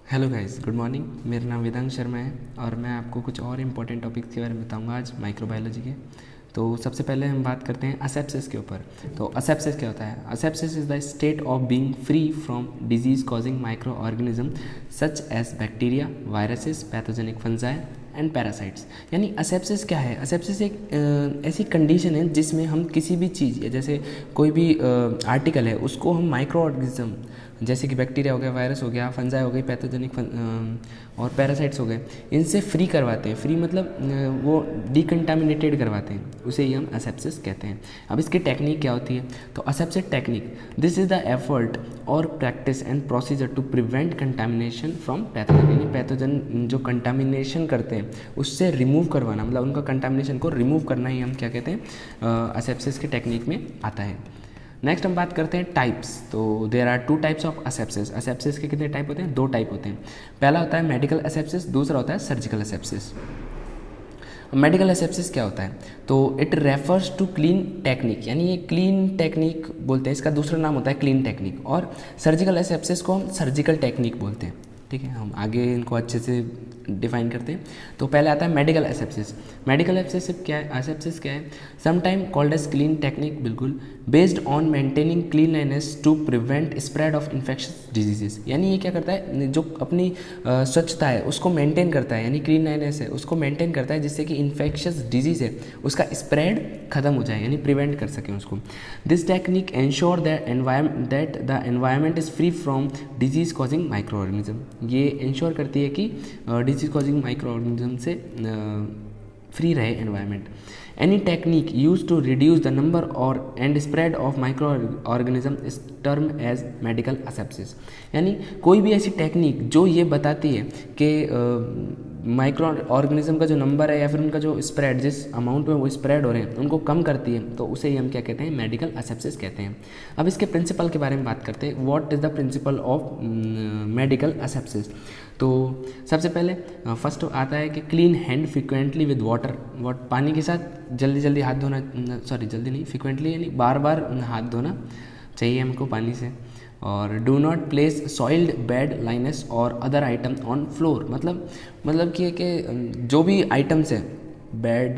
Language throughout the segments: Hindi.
Hello guys, good morning. मेरा नाम वेदांग शर्मा है और मैं आपको कुछ और इम्पोर्टेंट टॉपिक्स के बारे में बताऊंगा आज माइक्रोबायोलॉजी के। तो सबसे पहले हम बात करते हैं असेप्सिस के ऊपर। तो असेप्सिस क्या होता है? Asepsis is the state of being free from disease causing micro organism such as bacteria, viruses, pathogenic fungi and parasites. यानी असेप्सिस क्या है? असेप्सिस एक ऐसी कंडीशन है जिसमें हम किसी भी चीज़ या जैसे कोई भी आर्टिकल है उसको हम माइक्रो ऑर्गेनिज्म जैसे कि बैक्टीरिया हो गया, वायरस हो गया, फंजाई हो गई, पैथोजेनिक और पैरासाइट्स हो गए, इनसे फ्री करवाते हैं। फ्री मतलब वो डिकंटामिनेटेड करवाते हैं, उसे ही हम असेप्सिस कहते हैं। अब इसकी टेक्निक क्या होती है? तो asepsis technique, this is the effort or practice and procedure to prevent contamination from pathogen. यानी पैथोजन जो कंटामिनेशन करते हैं उससे रिमूव करवाना, मतलब उनका कंटामिनेशन को रिमूव करना ही हम क्या कहते हैं? असेप्सिस की टेक्निक में आता है। नेक्स्ट हम बात करते हैं टाइप्स। तो there are two types of asepsis. Asepsis के कितने टाइप होते हैं? दो टाइप होते हैं। पहला होता है मेडिकल असेप्सिस, दूसरा होता है सर्जिकल असेप्सिस। मेडिकल असेप्सिस क्या होता है? तो it refers to clean technique, यानी ये क्लीन टेक्निक बोलते हैं, इसका दूसरा नाम होता है क्लीन टेक्निक। और सर्जिकल असेप्सिस को हम सर्जिकल टेक्निक बोलते हैं। ठीक है, हम आगे इनको अच्छे से डिफाइन करते हैं। तो पहले आता है मेडिकल एसेप्सिस। मेडिकल एसेप्सिस क्या है? एसेप्सिस क्या है? Some time called as clean technique, बिल्कुल, based on maintaining cleanliness to prevent spread of infectious diseases. यानी ये क्या करता है? जो अपनी स्वच्छता है उसको मेंटेन करता है, यानी क्लीनलीनेस है उसको मेंटेन करता है, जिससे कि इन्फेक्शस डिजीज है उसका स्प्रेड खत्म हो जाए, यानी प्रिवेंट कर सकें उसको। This technique ensure that the environment is free from disease causing micro organism. ये इंश्योर करती है कि डिजीज कॉजिंग माइक्रो ऑर्गेनिज्म से फ्री रहे environment. Any technique use to reduce the number or and spread of micro organism is term as medical asepsis. यानी कोई भी ऐसी टेक्निक जो ये बताती है कि माइक्रो ऑर्गेनिज्म का जो नंबर है या फिर उनका जो स्प्रेड, जिस अमाउंट में वो स्प्रेड हो रहे हैं उनको कम करती है, तो उसे ही हम क्या कहते हैं? मेडिकल असेप्सिस कहते हैं। अब इसके प्रिंसिपल के बारे में बात करते हैं। What is the principle of medical asepsis? तो सबसे पहले फर्स्ट आता है कि clean hand frequently with water. पानी के साथ जल्दी जल्दी हाथ धोना, सॉरी जल्दी नहीं, फ्रिक्वेंटली यानी बार बार हाथ धोना चाहिए हमको पानी से। और do not place soiled bed linens और अदर आइटम ऑन फ्लोर। मतलब कि जो भी आइटम्स है, बेड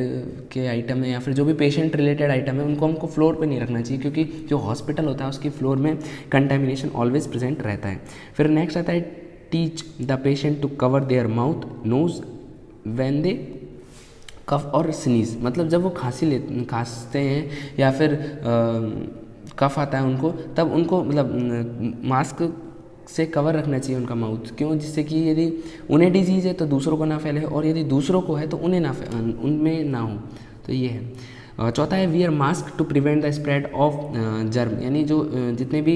के आइटम है या फिर जो भी पेशेंट रिलेटेड आइटम है, उनको हमको फ्लोर पे नहीं रखना चाहिए, क्योंकि जो हॉस्पिटल होता है उसकी फ्लोर में कंटेमिनेशन ऑलवेज प्रेजेंट रहता है। फिर नेक्स्ट आता है teach the patient to cover their mouth nose when they cough or sneeze. मतलब जब वो खांसते हैं या फिर कफ आता है उनको, तब उनको मतलब मास्क से कवर रखना चाहिए उनका माउथ। क्यों? जिससे कि यदि उन्हें डिजीज़ है तो दूसरों को ना फैले, और यदि दूसरों को है तो उनमें ना हो। तो ये है। चौथा है wear mask to prevent the spread of germ. यानी जो जितने भी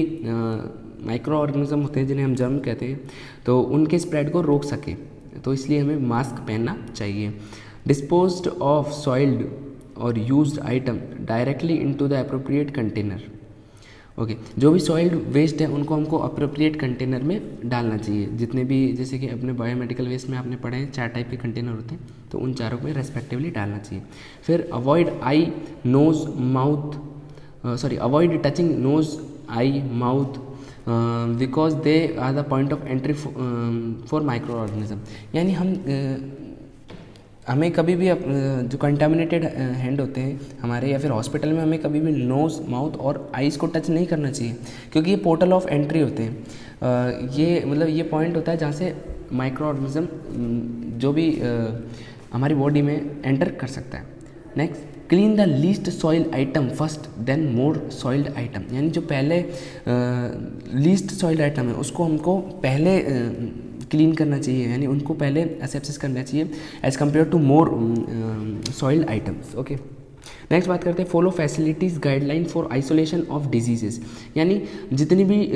माइक्रो ऑर्गेनिज्म होते हैं जिन्हें हम जर्म कहते हैं, तो उनके स्प्रेड को रोक सके, तो इसलिए हमें मास्क पहनना चाहिए। डिस्पोज्ड ऑफ सॉइल्ड और used item directly into the appropriate container. Okay, जो भी सॉइल्ड वेस्ट है उनको हमको अप्रोप्रिएट कंटेनर में डालना चाहिए। जितने भी, जैसे कि अपने बायोमेडिकल वेस्ट में आपने पढ़े हैं 4 टाइप के कंटेनर होते हैं, तो उन चारों में रेस्पेक्टिवली डालना चाहिए। फिर avoid avoid touching nose, eye, mouth because they are the point of entry for microorganism. यानी हमें कभी भी जो कंटामिनेटेड हैंड होते हैं हमारे या फिर हॉस्पिटल में, हमें कभी भी नोज़, माउथ और आइज़ को टच नहीं करना चाहिए, क्योंकि ये पोर्टल ऑफ एंट्री होते हैं। ये पॉइंट होता है जहाँ से माइक्रो ऑर्गेनिज्म जो भी हमारी बॉडी में एंटर कर सकता है। Next, clean the least soil item first then more soiled item. यानी जो पहले लीस्ट सॉइल्ड आइटम है उसको हमको पहले क्लीन करना चाहिए, यानी उनको पहले असेप्सिस करना चाहिए as compare to more soiled items. Okay, next बात करते हैं follow facilities guideline for isolation of diseases. यानी जितनी भी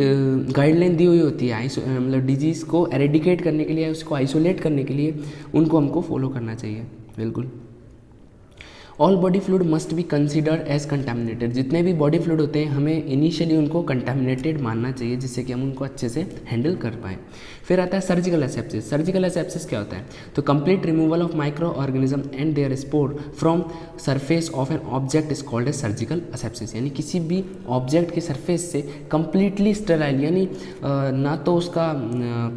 गाइडलाइन दी हुई होती है मतलब डिजीज़ को एरेडिकेट करने के लिए, उसको आइसोलेट करने के लिए, उनको हमको फॉलो करना चाहिए, बिल्कुल। All body fluid must be considered as contaminated. जितने भी बॉडी फ्लूइड होते हैं हमें इनिशियली उनको कंटामिनेटेड मानना चाहिए, जिससे कि हम उनको अच्छे से हैंडल कर पाएँ। फिर आता है सर्जिकल एसेप्सिस। सर्जिकल एसेप्सिस क्या होता है? तो complete removal of micro organism and their spore from surface of an object is called as surgical asepsis. यानी किसी भी ऑब्जेक्ट के सरफेस से कंप्लीटली स्टेराइल, यानी ना तो उसका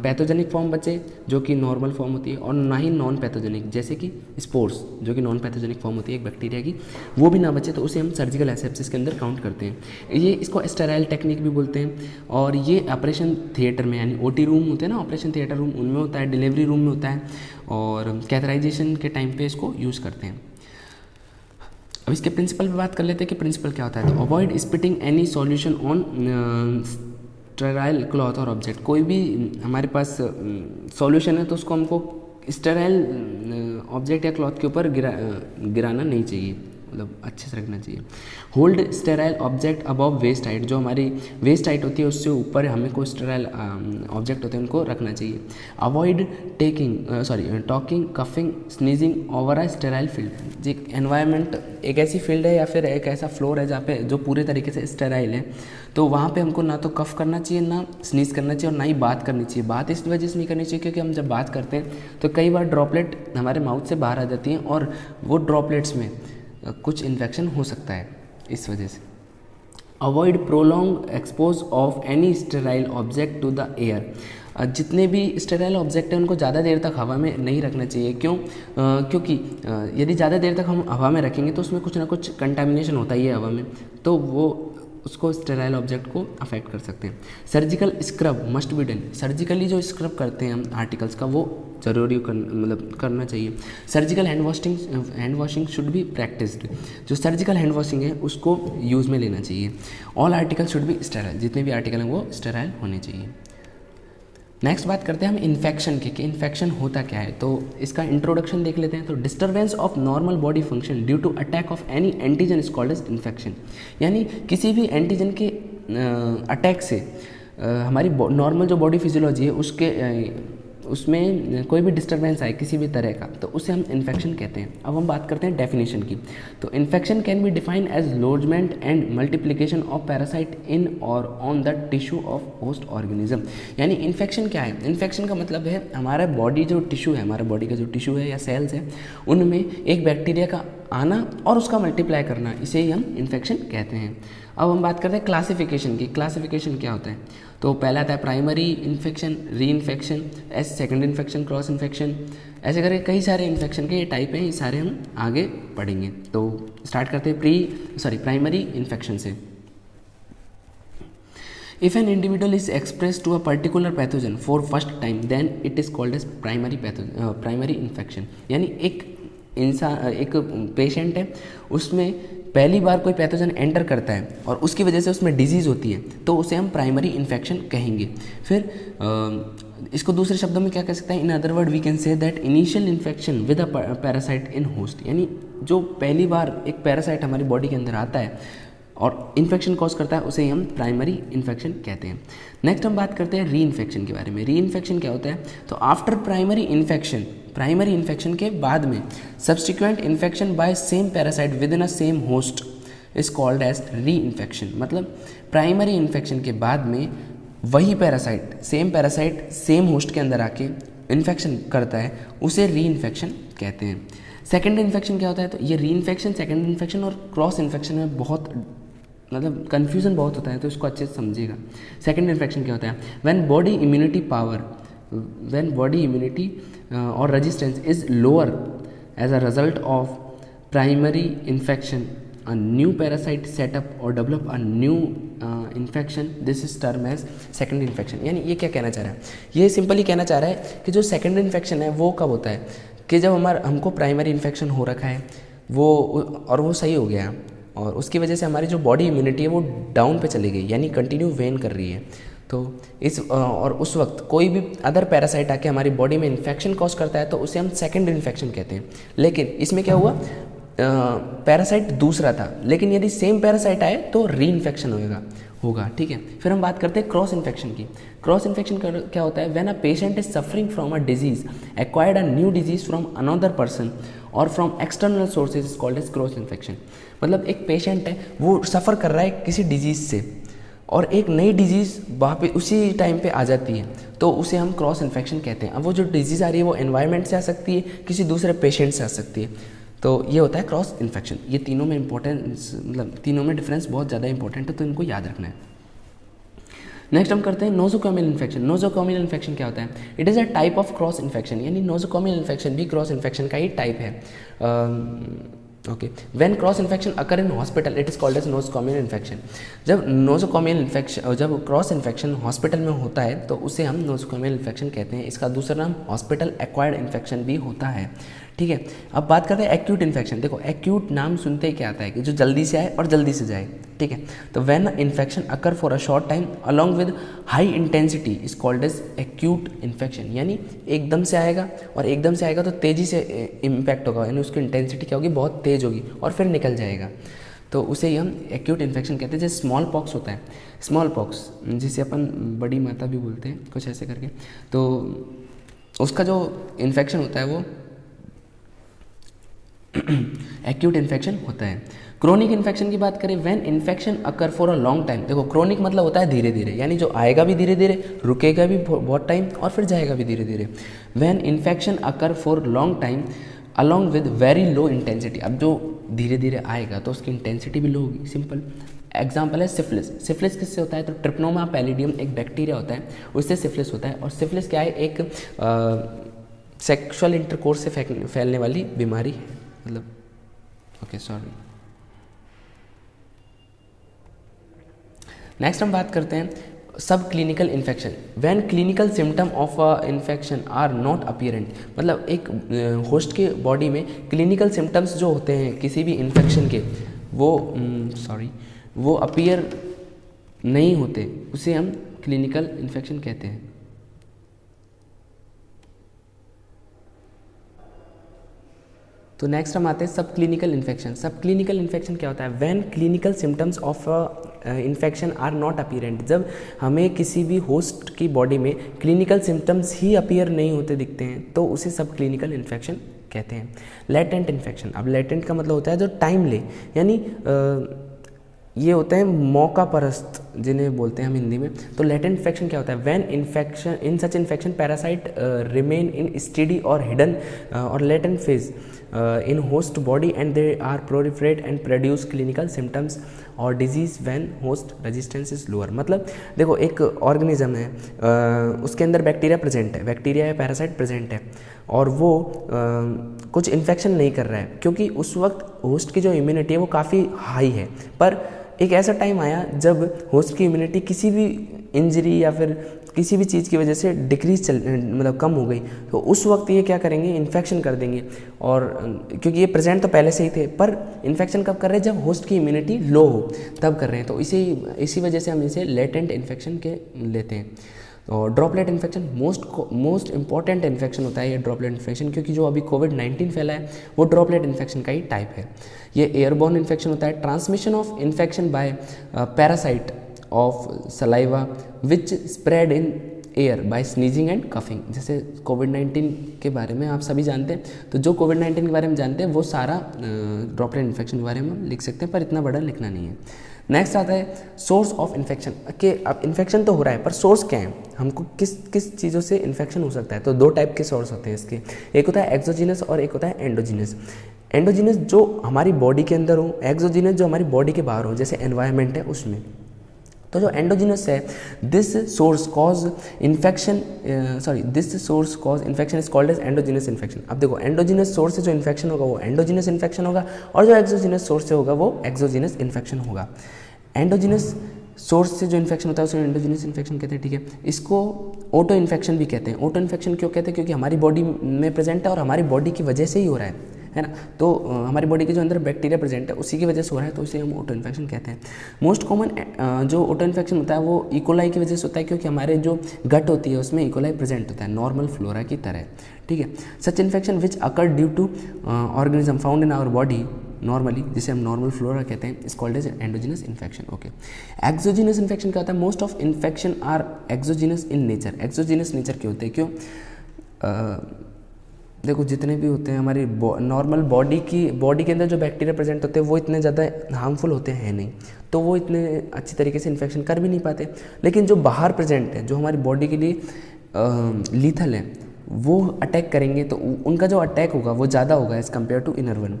पैथोजेनिक फॉर्म बचे जो कि नॉर्मल फॉर्म होती है, और ना ही नॉन पैथोजेनिक जैसे कि स्पोर्स जो कि नॉन पैथोजेनिक फॉर्म होती है एक बैक्टीरिया की, वो भी ना बचे, तो उसे हम सर्जिकल एसेप्सिस के अंदर काउंट करते हैं। ये इसको स्टेराइल टेक्निक भी बोलते हैं। और ये ऑपरेशन थिएटर में, यानी ओटी रूम होते हैं ना, ऑपरेशन थिएटर रूम, उनमें होता है, डिलीवरी रूम में होता है, और कैथराइजेशन के टाइम पे इसको यूज़ करते हैं। अब इसके प्रिंसिपल पे बात कर लेते हैं कि प्रिंसिपल क्या होता है। तो avoid spitting any solution on sterile cloth और ऑब्जेक्ट। कोई भी हमारे पास सॉल्यूशन है तो उसको हमको स्टेराइल ऑब्जेक्ट या क्लॉथ के ऊपर गिराना नहीं चाहिए, मतलब अच्छे से रखना चाहिए। Hold sterile object above waist height. जो हमारी वेस्ट हाइट होती है उससे ऊपर हमें कोई स्टेराइल ऑब्जेक्ट होते हैं उनको रखना चाहिए। Avoid talking, coughing, sneezing over a sterile field. जी, एनवायरनमेंट एक ऐसी फील्ड है या फिर एक ऐसा फ्लोर है जहाँ पे जो पूरे तरीके से स्टेराइल है, तो वहाँ पे हमको ना तो कफ करना चाहिए, ना स्नीज करना चाहिए, और ना ही बात करनी चाहिए। बात इस वजह से नहीं करनी चाहिए क्योंकि हम जब बात करते हैं तो कई बार ड्रॉपलेट हमारे माउथ से बाहर आ जाती हैं, और वो ड्रॉपलेट्स में कुछ इन्फेक्शन हो सकता है इस वजह से। Avoid prolong expose of any sterile object to the air. जितने भी स्टेराइल ऑब्जेक्ट हैं उनको ज़्यादा देर तक हवा में नहीं रखना चाहिए। क्यों? क्योंकि यदि ज़्यादा देर तक हम हवा में रखेंगे तो उसमें कुछ ना कुछ कंटामिनेशन होता ही है हवा में, तो वो उसको स्टेराइल ऑब्जेक्ट को अफेक्ट कर सकते हैं। Surgical scrub must be done. Surgically जो स्क्रब करते हैं हम आर्टिकल्स का, वो जरूरी मतलब करना चाहिए। Surgical hand washing should be practised. जो सर्जिकल हैंड वॉशिंग है उसको यूज़ में लेना चाहिए। All article should be sterile. जितने भी आर्टिकल हैं वो स्टेराइल होने चाहिए। नेक्स्ट बात करते हैं हम इन्फेक्शन की, कि इन्फेक्शन होता क्या है। तो इसका इंट्रोडक्शन देख लेते हैं। तो disturbance of normal body function due to attack of any antigen is called as infection. यानी किसी भी एंटीजन के अटैक से हमारी नॉर्मल जो बॉडी फिजियोलॉजी है उसमें कोई भी डिस्टर्बेंस आए किसी भी तरह का, तो उसे हम इन्फेक्शन कहते हैं। अब हम बात करते हैं डेफिनेशन की। तो infection can be defined as lodgement and multiplication of parasite in or on the tissue of host organism. यानी इन्फेक्शन क्या है? इन्फेक्शन का मतलब है हमारा बॉडी जो टिश्यू है, हमारा बॉडी का जो टिश्यू है या सेल्स है, उनमें एक बैक्टीरिया का आना और उसका मल्टीप्लाई करना, इसे ही हम इन्फेक्शन कहते हैं। अब हम बात करते हैं क्लासिफिकेशन की। क्लासिफिकेशन क्या होता है? तो पहला आता है प्राइमरी इन्फेक्शन, री infection, second infection, cross infection, ऐसे करके कई सारे इन्फेक्शन के ये टाइप हैं, ये सारे हम आगे पढ़ेंगे। तो स्टार्ट करते हैं प्राइमरी इन्फेक्शन से। If an individual is express to a particular pathogen for first time then it is called as primary infection. यानी एक पेशेंट है, उसमें पहली बार कोई पैथोजन एंटर करता है और उसकी वजह से उसमें डिजीज़ होती है, तो उसे हम प्राइमरी इन्फेक्शन कहेंगे। फिर इसको दूसरे शब्दों में क्या कह सकते हैं? In other word we can say that initial infection with a parasite in host. यानी जो पहली बार एक पैरासाइट हमारी बॉडी के अंदर आता है और इन्फेक्शन कॉज करता है, उसे हम प्राइमरी इन्फेक्शन कहते हैं। नेक्स्ट हम बात करते हैं री इन्फेक्शन के बारे में। री इन्फेक्शन क्या होता है? तो आफ्टर प्राइमरी इन्फेक्शन के बाद में subsequent infection by same parasite with in a same host is called as reinfection. मतलब प्राइमरी इन्फेक्शन के बाद में वही पैरासाइट सेम होस्ट के अंदर आके इन्फेक्शन करता है, उसे री इन्फेक्शन कहते हैं। सेकेंड इन्फेक्शन क्या होता है? तो ये री इन्फेक्शन, सेकेंड इन्फेक्शन और क्रॉस इन्फेक्शन में बहुत मतलब कन्फ्यूजन बहुत होता है, तो इसको अच्छे से समझिएगा। सेकेंड इन्फेक्शन क्या होता है? व्हेन बॉडी इम्यूनिटी और resistance is lower as a result of primary infection, a new parasite set up or develop a new infection, this is termed as second infection। यानी ये क्या कहना चाह रहा है? ये सिंपली कहना चाह रहा है कि जो सेकंड इन्फेक्शन है वो कब होता है? कि जब हमको प्राइमरी इन्फेक्शन हो रखा है वो सही हो गया और उसकी वजह से हमारी जो बॉडी इम्यूनिटी है वो डाउन पे चली गई, यानी कंटिन्यू वेन कर रही है। तो उस वक्त कोई भी अदर पैरासाइट आके हमारी बॉडी में इन्फेक्शन कॉज करता है, तो उसे हम सेकंड इन्फेक्शन कहते हैं। लेकिन इसमें क्या हुआ? पैरासाइट दूसरा था, लेकिन यदि सेम पैरासाइट आए तो री इन्फेक्शन होगा। ठीक है। फिर हम बात करते हैं क्रॉस इन्फेक्शन की। क्रॉस इन्फेक्शन क्या होता है? When a patient is suffering from a disease, acquired a new disease from another person or from external sources is called as cross infection. मतलब एक पेशेंट है वो सफ़र कर रहा है किसी डिजीज़ से और एक नई डिजीज़ वहाँ पे उसी टाइम पे आ जाती है तो उसे हम क्रॉस इन्फेक्शन कहते हैं। अब वो जो डिजीज़ आ रही है वो एनवायरनमेंट से आ सकती है, किसी दूसरे पेशेंट से आ सकती है, तो ये होता है क्रॉस इन्फेक्शन। ये तीनों में इंपॉर्टेंस, मतलब तीनों में डिफरेंस बहुत ज़्यादा इंपॉर्टेंट है, तो इनको याद रखना है। नेक्स्ट हम करते हैं नोजोकोमियल इन्फेक्शन। नोजोकोमियल इन्फेक्शन क्या होता है? It is a type of cross infection, यानी नोजोकोमियल इन्फेक्शन भी क्रॉस इन्फेक्शन का ही टाइप है। Okay, when cross infection occur in hospital it is called as nosocomial infection. जब नोजोकोमियल इन्फेक्शन, जब क्रॉस इन्फेक्शन हॉस्पिटल में होता है तो उसे हम नोजोकोमियल इन्फेक्शन कहते हैं। इसका दूसरा नाम हॉस्पिटल एक्वायर्ड इन्फेक्शन भी होता है। ठीक है, अब बात करते हैं एक्यूट इन्फेक्शन। देखो एक्यूट नाम सुनते ही क्या आता है कि जो जल्दी से आए और जल्दी से जाए। ठीक है, तो when infection occur for a short time along with high intensity is called as acute infection. यानी एकदम से आएगा और एकदम से आएगा तो तेज़ी से इम्पैक्ट होगा, यानी उसकी इंटेंसिटी क्या होगी, बहुत तेज़ होगी और फिर निकल जाएगा, तो उसे ही हम एक्यूट इन्फेक्शन कहते हैं। जैसे स्मॉल पॉक्स होता है, स्मॉल पॉक्स जिसे अपन बड़ी माता भी बोलते हैं कुछ ऐसे करके, तो उसका जो इन्फेक्शन होता है वो एक्यूट इन्फेक्शन होता है। क्रोनिक इन्फेक्शन की बात करें, when infection occur for a long time. देखो क्रोनिक मतलब होता है धीरे धीरे, यानी जो आएगा भी धीरे धीरे, रुकेगा भी बहुत टाइम और फिर जाएगा भी धीरे धीरे। When infection occur for long time along with very low intensity. अब जो धीरे धीरे आएगा तो उसकी इंटेंसिटी भी लो होगी। सिंपल एग्जाम्पल है सिफिलिस। सिफिलिस किससे होता है? तो ट्रिप्नोमा पैलिडियम एक बैक्टीरिया होता है, उससे सिफिलिस होता है। और सिफिलिस क्या है? एक सेक्सुअल इंटरकोर्स से फैलने वाली बीमारी है, मतलब ओके सॉरी। नेक्स्ट हम बात करते हैं subclinical infection. When clinical symptom of a infection are not apparent. मतलब एक होस्ट के बॉडी में क्लिनिकल सिम्टम्स जो होते हैं किसी भी इन्फेक्शन के, वो अपीयर नहीं होते, उसे हम क्लिनिकल इन्फेक्शन कहते हैं। तो नेक्स्ट हम आते हैं subclinical infection. Subclinical infection क्या होता है? When clinical symptoms of infection are not apparent. जब हमें किसी भी होस्ट की बॉडी में क्लिनिकल सिम्टम्स ही अपीयर नहीं होते दिखते हैं तो उसे सब क्लिनिकल इन्फेक्शन कहते हैं। Latent infection. अब लेटेंट का मतलब होता है जो टाइम ले, यानी ये होते हैं मौका परस्त जिन्हें बोलते हैं हम हिंदी में। तो लेटेंट इन्फेक्शन क्या होता है? When infection in such infection parasite remain in study और हिडन और latent phase in host body and they are proliferate and produce clinical symptoms or disease when host resistance is lower। मतलब देखो एक ऑर्गेनिज्म है, उसके अंदर बैक्टीरिया प्रेजेंट है, बैक्टीरिया या पैरासाइट प्रेजेंट है और वो कुछ इन्फेक्शन नहीं कर रहा है क्योंकि उस वक्त होस्ट की जो इम्यूनिटी है वो काफ़ी हाई है। पर एक ऐसा टाइम आया जब होस्ट की इम्यूनिटी किसी भी इंजरी या फिर किसी भी चीज़ की वजह से डिक्रीज मतलब कम हो गई, तो उस वक्त ये क्या करेंगे? इन्फेक्शन कर देंगे। और क्योंकि ये प्रेजेंट तो पहले से ही थे, पर इन्फेक्शन कब कर रहे हैं? जब होस्ट की इम्यूनिटी लो हो तब कर रहे हैं। तो इसी वजह से हम इसे लेटेंट इन्फेक्शन के लेते हैं। और droplet infection most important infection होता है ये ड्रॉपलेट इन्फेक्शन, क्योंकि जो अभी कोविड-19 फैला है वो ड्रॉपलेट इन्फेक्शन का ही टाइप है। ये एयरबॉर्न इन्फेक्शन होता है। Transmission of infection by parasite of saliva which spread in air by sneezing and coughing. जैसे कोविड-19 के बारे में आप सभी जानते हैं, तो जो कोविड-19 के बारे में जानते हैं वो सारा ड्रॉपलेट इन्फेक्शन के बारे में हम लिख सकते हैं, पर इतना बड़ा लिखना नहीं है। नेक्स्ट आता है सोर्स ऑफ इन्फेक्शन के। अब इन्फेक्शन तो हो रहा है पर सोर्स क्या है? हमको किस चीज़ों से इन्फेक्शन हो सकता है? तो दो टाइप के सोर्स होते हैं इसके, एक होता है एक्सोजीनस और एक होता है एंडोजीनस। एंडोजीनस जो हमारी बॉडी के अंदर हो, एक्सोजीनस जो हमारी बॉडी के बाहर हो, जैसे एनवायरनमेंट है उसमें। तो जो एंडोजीनस है, this source cause infection is called as endogenous infection. अब देखो एंडोजीनस सोर्स से जो इन्फेक्शन होगा वो एंडोजीनस इन्फेक्शन होगा और जो एक्सोजीनस सोर्स से होगा वो एक्सोजीनस इन्फेक्शन होगा। एंडोजीनस सोर्स से जो इन्फेक्शन होता है उसे एंडोजीनस इन्फेक्शन कहते हैं। ठीक है, इसको ऑटो इन्फेक्शन भी कहते हैं। ऑटो इन्फेक्शन क्यों कहते हैं? क्योंकि हमारी बॉडी में प्रेजेंट है और हमारी बॉडी की वजह से ही हो रहा है ना। तो हमारी बॉडी के जो अंदर बैक्टीरिया प्रेजेंट है उसी की वजह से हो रहा है, तो इसे हम ऑटो इन्फेक्शन कहते हैं। मोस्ट कॉमन जो ऑटो इन्फेक्शन होता है वो इकोलाई की वजह से होता है, क्योंकि हमारे जो गट होती है उसमें इकोलाई प्रेजेंट होता है नॉर्मल फ्लोरा की तरह। ठीक है, such infection which occur due to organism found in our body normally, जिसे हम नॉर्मल फ्लोरा कहते हैं, is called as endogenous infection. Okay, exogenous infection क्या होता है? Most of infection are exogenous in nature. Exogenous nature के होते हैं। क्यों? देखो जितने भी होते हैं हमारी नॉर्मल बॉडी के अंदर जो बैक्टीरिया प्रेजेंट होते हैं वो इतने ज़्यादा हार्मफुल होते हैं नहीं, तो वो इतने अच्छी तरीके से इन्फेक्शन कर भी नहीं पाते। लेकिन जो बाहर प्रेजेंट है, जो हमारी बॉडी के लिए लीथल है, वो अटैक करेंगे, तो उनका जो अटैक होगा वो ज़्यादा होगा as compare to inner one.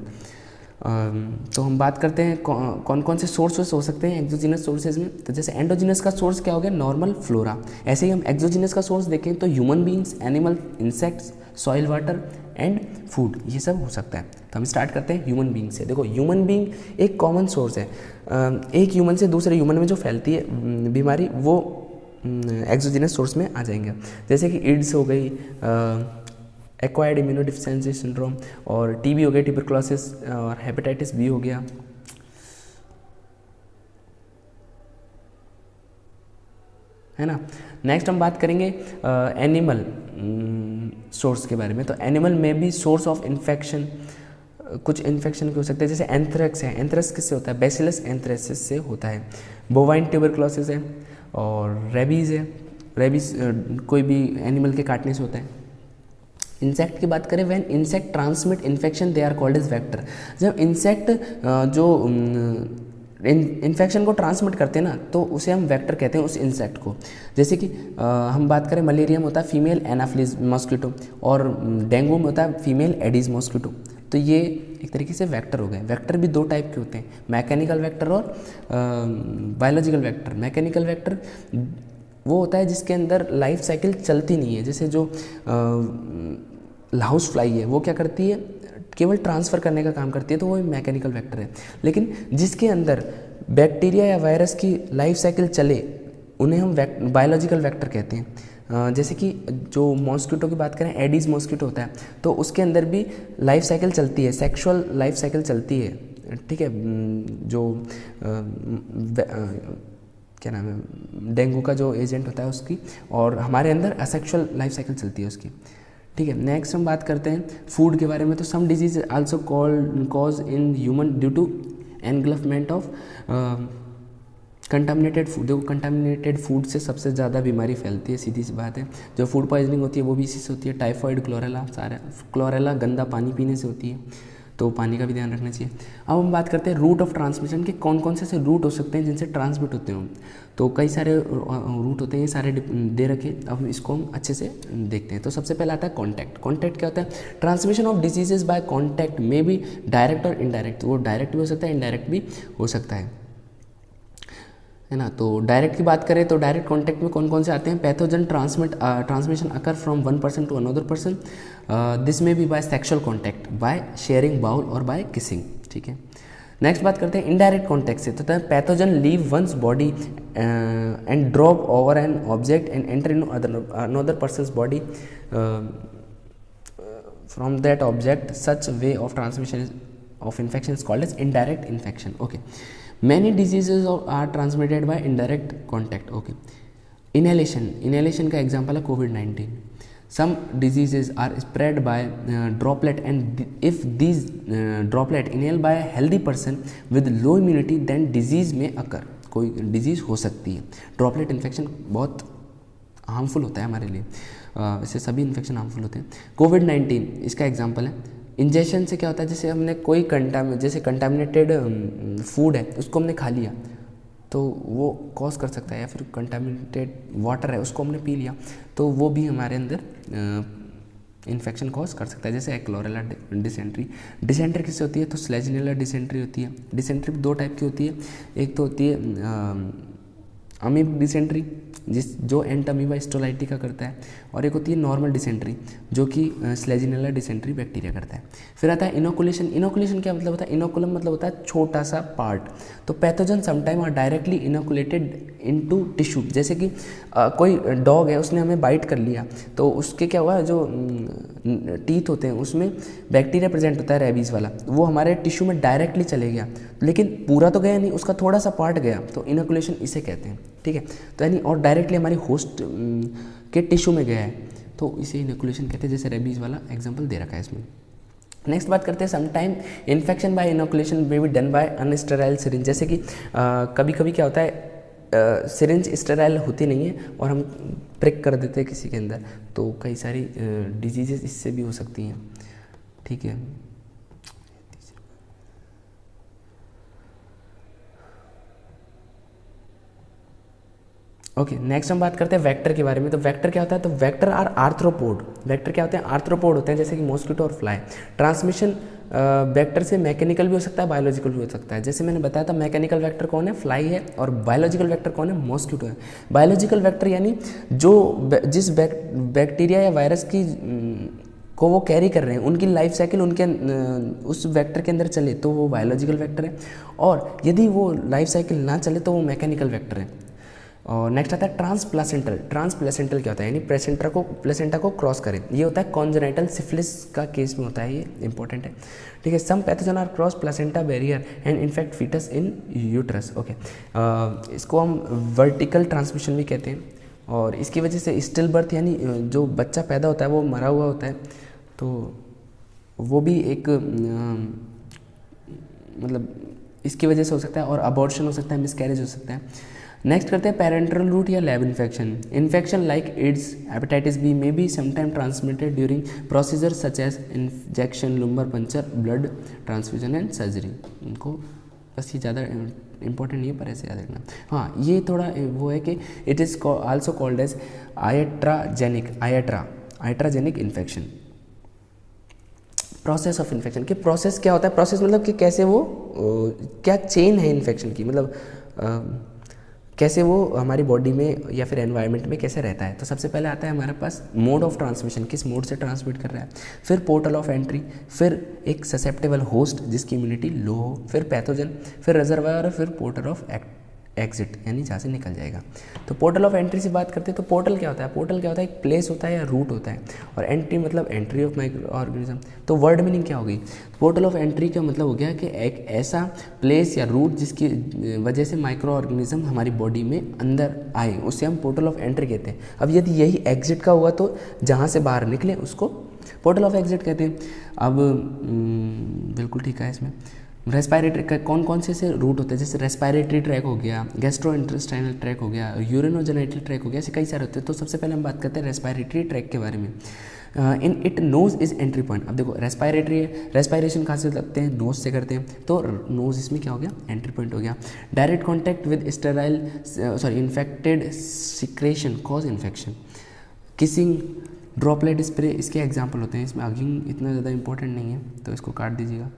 तो हम बात करते हैं कौन कौन से सोर्सेस हो सकते हैं एक्सोजीनस सोर्सेज में। तो जैसे एंडोजीनस का सोर्स क्या हो गया, नॉर्मल फ्लोरा। ऐसे ही हम एक्सोजीनस का सोर्स देखें तो human beings, animal, insects, soil water and food, ये सब हो सकता है। तो हम स्टार्ट करते हैं ह्यूमन बींग से। देखो ह्यूमन बींग एक कॉमन सोर्स है। एक ह्यूमन से दूसरे ह्यूमन में जो फैलती है बीमारी, वो एक्सोजीनस सोर्स में आ जाएंगे। जैसे कि एड्स हो गई, एक्वायर्ड इम्यूनोडिफिशियेंसी सिंड्रोम, और टीबी हो गया, ट्यूबरकुलोसिस, और हेपेटाइटिस बी हो गया। है ना। नेक्स्ट हम बात करेंगे एनिमल सोर्स के बारे में। तो एनिमल में भी सोर्स ऑफ इन्फेक्शन, कुछ इन्फेक्शन हो सकते हैं। जैसे एंथ्रेक्स है, एंथ्रेक्स किससे होता है, बैसिलस एंथ्रेसिस से होता है। बोवाइन ट्यूबरकुलोसिस है, और रेबीज़ है, रेबीज़ कोई भी एनिमल के काटने से होता है। इंसेक्ट की बात करें, when insect transmit infection they are called as vector. जब इंसेक्ट जो इन्फेक्शन को ट्रांसमिट करते हैं ना, तो उसे हम वेक्टर कहते हैं उस इंसेक्ट को। जैसे कि हम बात करें, मलेरिया में होता है फीमेल एनाफिलिस मॉस्किटो, और डेंगू में होता है फीमेल एडीज मॉस्किटो। तो ये एक तरीके से वेक्टर हो गए। वेक्टर भी दो टाइप के होते हैं, मैकेनिकल वेक्टर और बायोलॉजिकल वेक्टर। मैकेनिकल वेक्टर वो होता है जिसके अंदर लाइफ साइकिल चलती नहीं है। जैसे जो हाउस फ्लाई है, वो क्या करती है, केवल ट्रांसफ़र करने का काम करती है, तो वो मैकेनिकल वेक्टर है। लेकिन जिसके अंदर बैक्टीरिया या वायरस की लाइफ साइकिल चले, उन्हें हम बायोलॉजिकल वेक्टर कहते हैं। जैसे कि जो मॉस्किटो की बात करें, एडीज मॉस्किटो होता है, तो उसके अंदर भी लाइफ साइकिल चलती है, सेक्सुअल लाइफ साइकिल चलती है। ठीक है। जो क्या नाम है, डेंगू का जो एजेंट होता है उसकी, और हमारे अंदर असेक्सुअल लाइफ साइकिल चलती है उसकी। ठीक है। नेक्स्ट हम बात करते हैं फूड के बारे में। तो some disease also cause in human due to engulfment of contaminated food. देखो कंटामिनेटेड फूड से सबसे ज़्यादा बीमारी फैलती है, सीधी सी बात है। जो फूड पॉइजनिंग होती है वो भी इसी से होती है। टाइफाइड, क्लोरेला, क्लोरेला गंदा पानी पीने से होती है, तो पानी का भी ध्यान रखना चाहिए। अब हम बात करते हैं रूट ऑफ ट्रांसमिशन के, कौन कौन से रूट हो सकते हैं जिनसे ट्रांसमिट होते हैं। तो कई सारे रूट होते हैं, ये सारे दे रखे। अब इसको हम अच्छे से देखते हैं। तो सबसे पहला आता है कॉन्टैक्ट। कॉन्टैक्ट क्या होता है, transmission of diseases by contact में भी डायरेक्ट और इनडायरेक्ट। वो डायरेक्ट भी हो सकता है, इनडायरेक्ट भी हो सकता है ना। तो डायरेक्ट की बात करें तो डायरेक्ट कॉन्टैक्ट में कौन कौन से आते हैं, pathogen transmission occur from one person to another person. This में भी by sexual contact, by sharing bowl और बाय किसिंग। ठीक है। नेक्स्ट बात करते हैं इनडायरेक्ट कॉन्टैक्ट से। तो pathogen leave once body and drop over an object and enter in another person's body from that object. Such way of transmission of infection is called as indirect infection. Okay. Many diseases are transmitted by indirect contact. Okay. Inhalation का example है COVID-19. Some diseases are spread by droplet, and if these droplet inhaled by a healthy person with low immunity, then disease may occur. कोई disease हो सकती है। Droplet infection बहुत हार्मफुल होता है हमारे लिए। वैसे सभी इन्फेक्शन हार्मफुल होते हैं। COVID-19 इसका एग्जाम्पल है। इंजेक्शन से क्या होता है, जैसे हमने कोई जैसे कंटामिनेटेड फूड है उसको हमने खा लिया, तो वो कॉज कर सकता है। या फिर कंटामिनेटेड वाटर है उसको हमने पी लिया, तो वो भी हमारे अंदर इन्फेक्शन कॉज कर सकता है। जैसे क्लोरेला डिसेंट्री। डिसेंट्री किससे होती है, तो स्लेजिनेला डिसेंट्री होती है। डिसेंट्री दो टाइप की होती है, एक तो होती है अमीब डिसेंट्री जो एंट अमीबा स्टोलाइटिका करता है, और एक होती है नॉर्मल डिसेंट्री जो कि स्लेजिनेला डिसेंट्री बैक्टीरिया करता है। फिर आता है इनोकुलेशन। इनोकुलेशन क्या मतलब होता है, इनोकुलम मतलब होता है छोटा सा पार्ट। तो pathogen sometime are directly inoculated into tissue. जैसे कि कोई डॉग है, उसने हमें बाइट कर लिया, तो उसके क्या हुआ, जो टीथ होते हैं उसमें बैक्टीरिया प्रेजेंट होता है रेबीज़ वाला, वो हमारे टिश्यू में डायरेक्टली चले गया, लेकिन पूरा तो गया नहीं, उसका थोड़ा सा पार्ट गया, तो इनोकुलेशन इसे कहते हैं। ठीक है। तो यानी और डायरेक्टली हमारी होस्ट के टिश्यू में गया है, तो इसे इनोकुलेशन कहते हैं। जैसे रेबीज़ वाला एग्जाम्पल दे रखा है इसमें। नेक्स्ट बात करते हैं sometime infection by inoculation may be done by unsterile syringe. जैसे कि कभी कभी क्या होता है, सिरिंज स्टेराइल होती नहीं है और हम प्रिक कर देते हैं किसी के अंदर, तो कई सारी डिजीजेस इससे भी हो सकती हैं, ठीक है। ओके, नेक्स्ट हम बात करते हैं वेक्टर के बारे में। तो वेक्टर क्या होता है? तो वेक्टर आर आर्थ्रोपोड। वेक्टर क्या होते हैं? आर्थ्रोपोड होते हैं, जैसे कि मॉस्किटो और फ्लाई। ट्रांसमिशन वेक्टर से मैकेनिकल भी हो सकता है, बायोलॉजिकल भी हो सकता है। जैसे मैंने बताया था, मैकेनिकल वेक्टर कौन है? फ्लाई है, और बायोलॉजिकल वेक्टर कौन है? मॉस्किटो है। बायोलॉजिकल वेक्टर यानी जो जिस बैक्टीरिया या वायरस की को वो कैरी कर रहे हैं, उनकी लाइफ साइकिल उनके उस वेक्टर के अंदर चले तो वो बायोलॉजिकल वेक्टर है, और यदि वो लाइफ साइकिल ना चले तो वो मैकेनिकल वेक्टर है। और नेक्स्ट आता है ट्रांसप्लासेंटल। ट्रांसप्लासेंटल क्या होता है? यानी प्लेसेंटा को क्रॉस करें। ये होता है कॉन्जेनाइटल सिफिलिस का केस में होता है, ये इंपॉर्टेंट है, ठीक है। Some pathogen are cross placenta barrier and infect foetus in uterus. Okay, इसको हम वर्टिकल ट्रांसमिशन भी कहते हैं, और इसकी वजह से स्टिल बर्थ यानी जो बच्चा पैदा होता है वो मरा हुआ होता है, तो वो भी एक मतलब इसकी वजह से हो सकता है, और अबॉर्शन हो सकता है, मिसकैरेज हो सकता है। नेक्स्ट करते हैं पेरेंटल रूट या lab infection. Infection like AIDS, hepatitis B में be sometime transmitted during procedure such as injection, lumbar puncture, blood transfusion and surgery. इनको बस ये ज़्यादा इंपॉर्टेंट नहीं है, पर ऐसे याद रखना। हाँ, ये थोड़ा वो है कि it is also called as iatrogenic infection. Process of infection के प्रोसेस क्या होता है? प्रोसेस मतलब कि कैसे वो क्या चेन है इन्फेक्शन की, मतलब कैसे वो हमारी बॉडी में या फिर एनवायरनमेंट में कैसे रहता है। तो सबसे पहले आता है हमारे पास मोड ऑफ ट्रांसमिशन, किस मोड से ट्रांसमिट कर रहा है, फिर पोर्टल ऑफ एंट्री, फिर एक ससेप्टेबल होस्ट जिसकी इम्यूनिटी लो हो, फिर पैथोजन, फिर रिजर्वायर, फिर पोर्टल ऑफ एग्जिट यानी जहाँ से निकल जाएगा। तो पोर्टल ऑफ एंट्री से बात करते हैं, तो पोर्टल क्या होता है? पोर्टल क्या होता है? एक प्लेस होता है या रूट होता है, और एंट्री मतलब एंट्री ऑफ माइक्रो ऑर्गेनिज्म। तो वर्ड मीनिंग क्या होगी? पोर्टल ऑफ एंट्री का मतलब हो गया कि एक ऐसा प्लेस या रूट जिसकी वजह से माइक्रो ऑर्गेनिज्म हमारी बॉडी में अंदर आए, उसे हम पोर्टल ऑफ एंट्री कहते हैं। अब यदि यही एग्जिट का हुआ तो जहाँ से बाहर निकले उसको पोर्टल ऑफ एग्जिट कहते हैं। अब बिल्कुल ठीक है, इसमें रेस्पायरेटरी कौन कौन से रूट होते हैं? जैसे रेस्पायरेटरी ट्रैक हो गया, गैस्ट्रो इंटेस्टाइनल ट्रैक हो गया, यूरिनोजेनिटल ट्रैक हो गया, ऐसे कई सारे होते हैं। तो सबसे पहले हम बात करते हैं रेस्पायरेटरी ट्रैक के बारे में। In it nose is entry point. अब देखो, रेस्पायरेटरी है, रेस्पायरेशन कहाँ से लगते हैं? नोज से करते हैं, तो नोज इसमें क्या हो गया? एंट्री पॉइंट हो गया। Direct contact with sterile infected secretion cause infection. Kissing, droplet spray इसके एग्जाम्पल होते हैं। इसमें अगिंग इतना ज़्यादा इंपॉर्टेंट नहीं है, तो इसको काट दीजिएगा,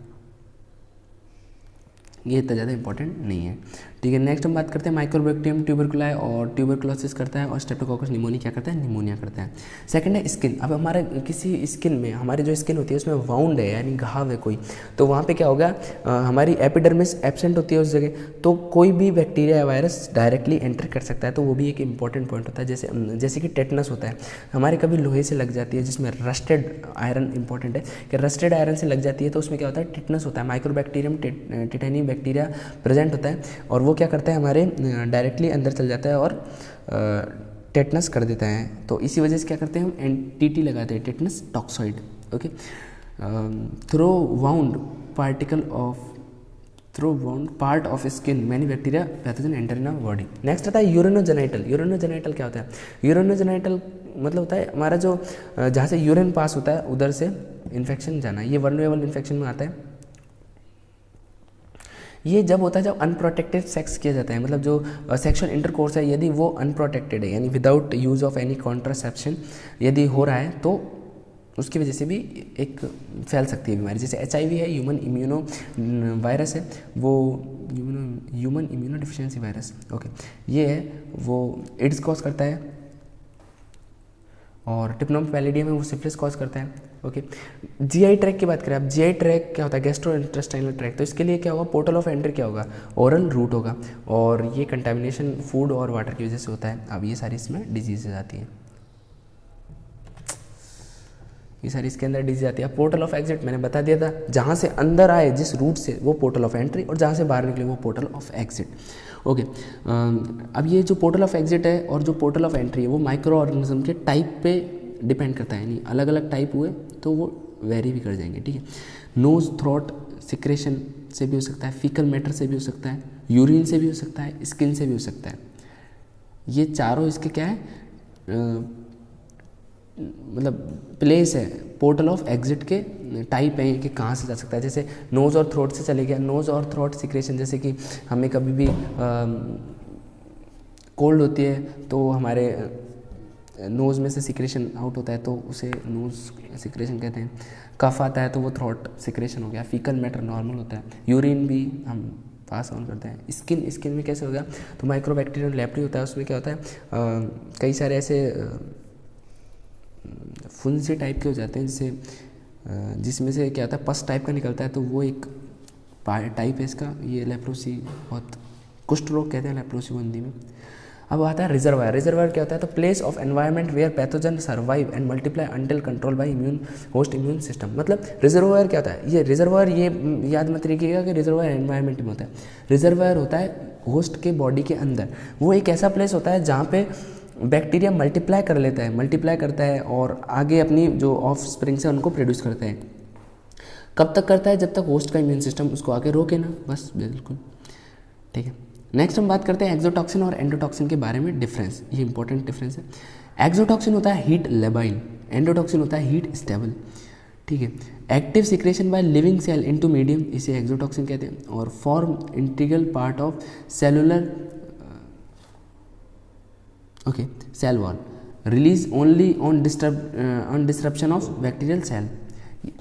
ये इतना ज़्यादा इंपॉर्टेंट नहीं है, ठीक है। नेक्स्ट हम बात करते हैं माइक्रोबैक्टीरियम ट्यूबरकुलाई, और ट्यूबरकुलोसिस करता है, और स्ट्रेप्टोकोकस निमोनिया क्या करता है? निमोनिया करता है। सेकंड है स्किन। अब हमारे किसी स्किन में, हमारी जो स्किन होती है उसमें वाउंड है यानी घाव है कोई, तो वहाँ पे क्या होगा? हमारी एपिडर्मिस एब्सेंट होती है उस जगह, तो कोई भी बैक्टीरिया या वायरस डायरेक्टली एंटर कर सकता है, तो वो भी एक इंपॉर्टेंट पॉइंट होता है। जैसे कि टेटनस होता है, हमारे कभी लोहे से लग जाती है, जिसमें रस्टेड आयरन इंपॉर्टेंट है कि रस्टेड आयरन से लग जाती है, तो उसमें क्या होता है? टेटनस होता है। माइक्रोबैक्टीरियम टीटेनी बैक्टीरिया प्रेजेंट होता है, और वो क्या करता है? हमारे डायरेक्टली अंदर चल जाता है और टेटनस कर देता है। तो इसी वजह से क्या करते हैं? हम एंटीटी लगाते हैं, tetanus toxoid. Okay, through wound part of skin many bacteria pathogen enter in our body. Next आता है यूरिनोजेनिटल। यूरिनोजेनिटल क्या होता है? यूरिनोजेनिटल मतलब होता है हमारा जो जहाँ से यूरिन पास होता है उधर से इन्फेक्शन जाना, ये वल्नरेबल इन्फेक्शन में आता है। ये जब होता है जब अनप्रोटेक्टेड सेक्स किया जाता है, मतलब जो सेक्सुअल इंटरकोर्स है यदि वो अनप्रोटेक्टेड है यानी without use of any contraception यदि हो रहा है, तो उसकी वजह से भी एक फैल सकती है बीमारी। जैसे HIV है, ह्यूमन इम्यूनो वायरस है, वो human immuno deficiency virus. Okay, ये है वो एड्स कॉज करता है, और टिप्नोम पैलिडियम है वो सिफिलिस कॉज करता है। ओके, GI ट्रैक की बात करें आप, GI ट्रैक क्या होता है? Gastro intestinal tract. तो इसके लिए क्या होगा? पोर्टल ऑफ एंट्री क्या होगा? ओरल रूट होगा, और ये कंटामिनेशन फूड और वाटर की वजह से होता है। अब ये सारी इसमें डिजीजेज आती हैं, ये सारी इसके अंदर डिजीज आती है। पोर्टल ऑफ एग्जिट मैंने बता दिया था, जहाँ से अंदर आए जिस रूट से वो पोर्टल ऑफ एंट्री, और जहाँ से बाहर निकले वो पोर्टल ऑफ एग्जिट। ओके, अब ये जो पोर्टल ऑफ एग्जिट है और जो पोर्टल ऑफ एंट्री है वो माइक्रो ऑर्गेनिज्म के टाइप पे डिपेंड करता है, यानी अलग अलग टाइप हुए तो वो वेरी भी कर जाएंगे, ठीक है। नोज, थ्रोट सिक्रेशन से भी हो सकता है, फीकल मैटर से भी हो सकता है, यूरिन से भी हो सकता है, स्किन से भी हो सकता है। ये चारों इसके क्या है, मतलब प्लेस है, पोर्टल ऑफ एग्जिट के टाइप है कि कहाँ से जा सकता है। जैसे नोज़ और थ्रोट से चले गया, नोज़ और थ्रोट सिक्रेशन, जैसे कि हमें कभी भी कोल्ड होती है तो हमारे नोज़ में से सिक्रेशन आउट होता है तो उसे नोज़ सिक्रेशन कहते हैं। कफ आता है तो वो थ्रोट सिक्रेशन हो गया। फीकल मैटर नॉर्मल होता है। यूरिन भी हम पास ऑन करते हैं। स्किन में कैसे हो गया, तो माइक्रोबैक्टीरियम लेप्री होता है, उसमें क्या होता है कई सारे ऐसे फुंसी टाइप के हो जाते हैं जिसमें से क्या होता है पस टाइप का निकलता है, तो वो एक टाइप है इसका। ये लेप्रोसी, बहुत कुष्ठ रोग कहते हैं लेप्रोसी को हिंदी में। अब आता है रिजर्वायर। रिजर्वायर क्या होता है, तो place of environment where pathogen survive and multiply until control by immune system. मतलब रिजर्वायर क्या होता है, ये रिजर्वायर ये याद मत रखिएगा कि रिजर्वायर एनवायरनमेंट में होता है। रिजर्वायर होता है होस्ट के बॉडी के अंदर, वो एक ऐसा प्लेस होता है जहाँ पे बैक्टीरिया मल्टीप्लाई करता है और आगे अपनी जो ऑफ स्प्रिंग से उनको प्रोड्यूस करता है। कब तक करता है, जब तक होस्ट का इम्यून सिस्टम उसको आगे रोके ना, बस बिल्कुल ठीक है। नेक्स्ट हम बात करते हैं एक्सोटॉक्सिन और एंडोटॉक्सिन के बारे में डिफरेंस। ये इंपॉर्टेंट डिफरेंस है। एक्सोटॉक्सिन होता है हीट लेबाइल, एंडोटॉक्सिन होता है हीट स्टेबल, ठीक है। Active secretion by living cell into medium, इसे एक्सोटॉक्सिन कहते हैं। और form integral part of cellular cell wall, release only on disruption of bacterial cell.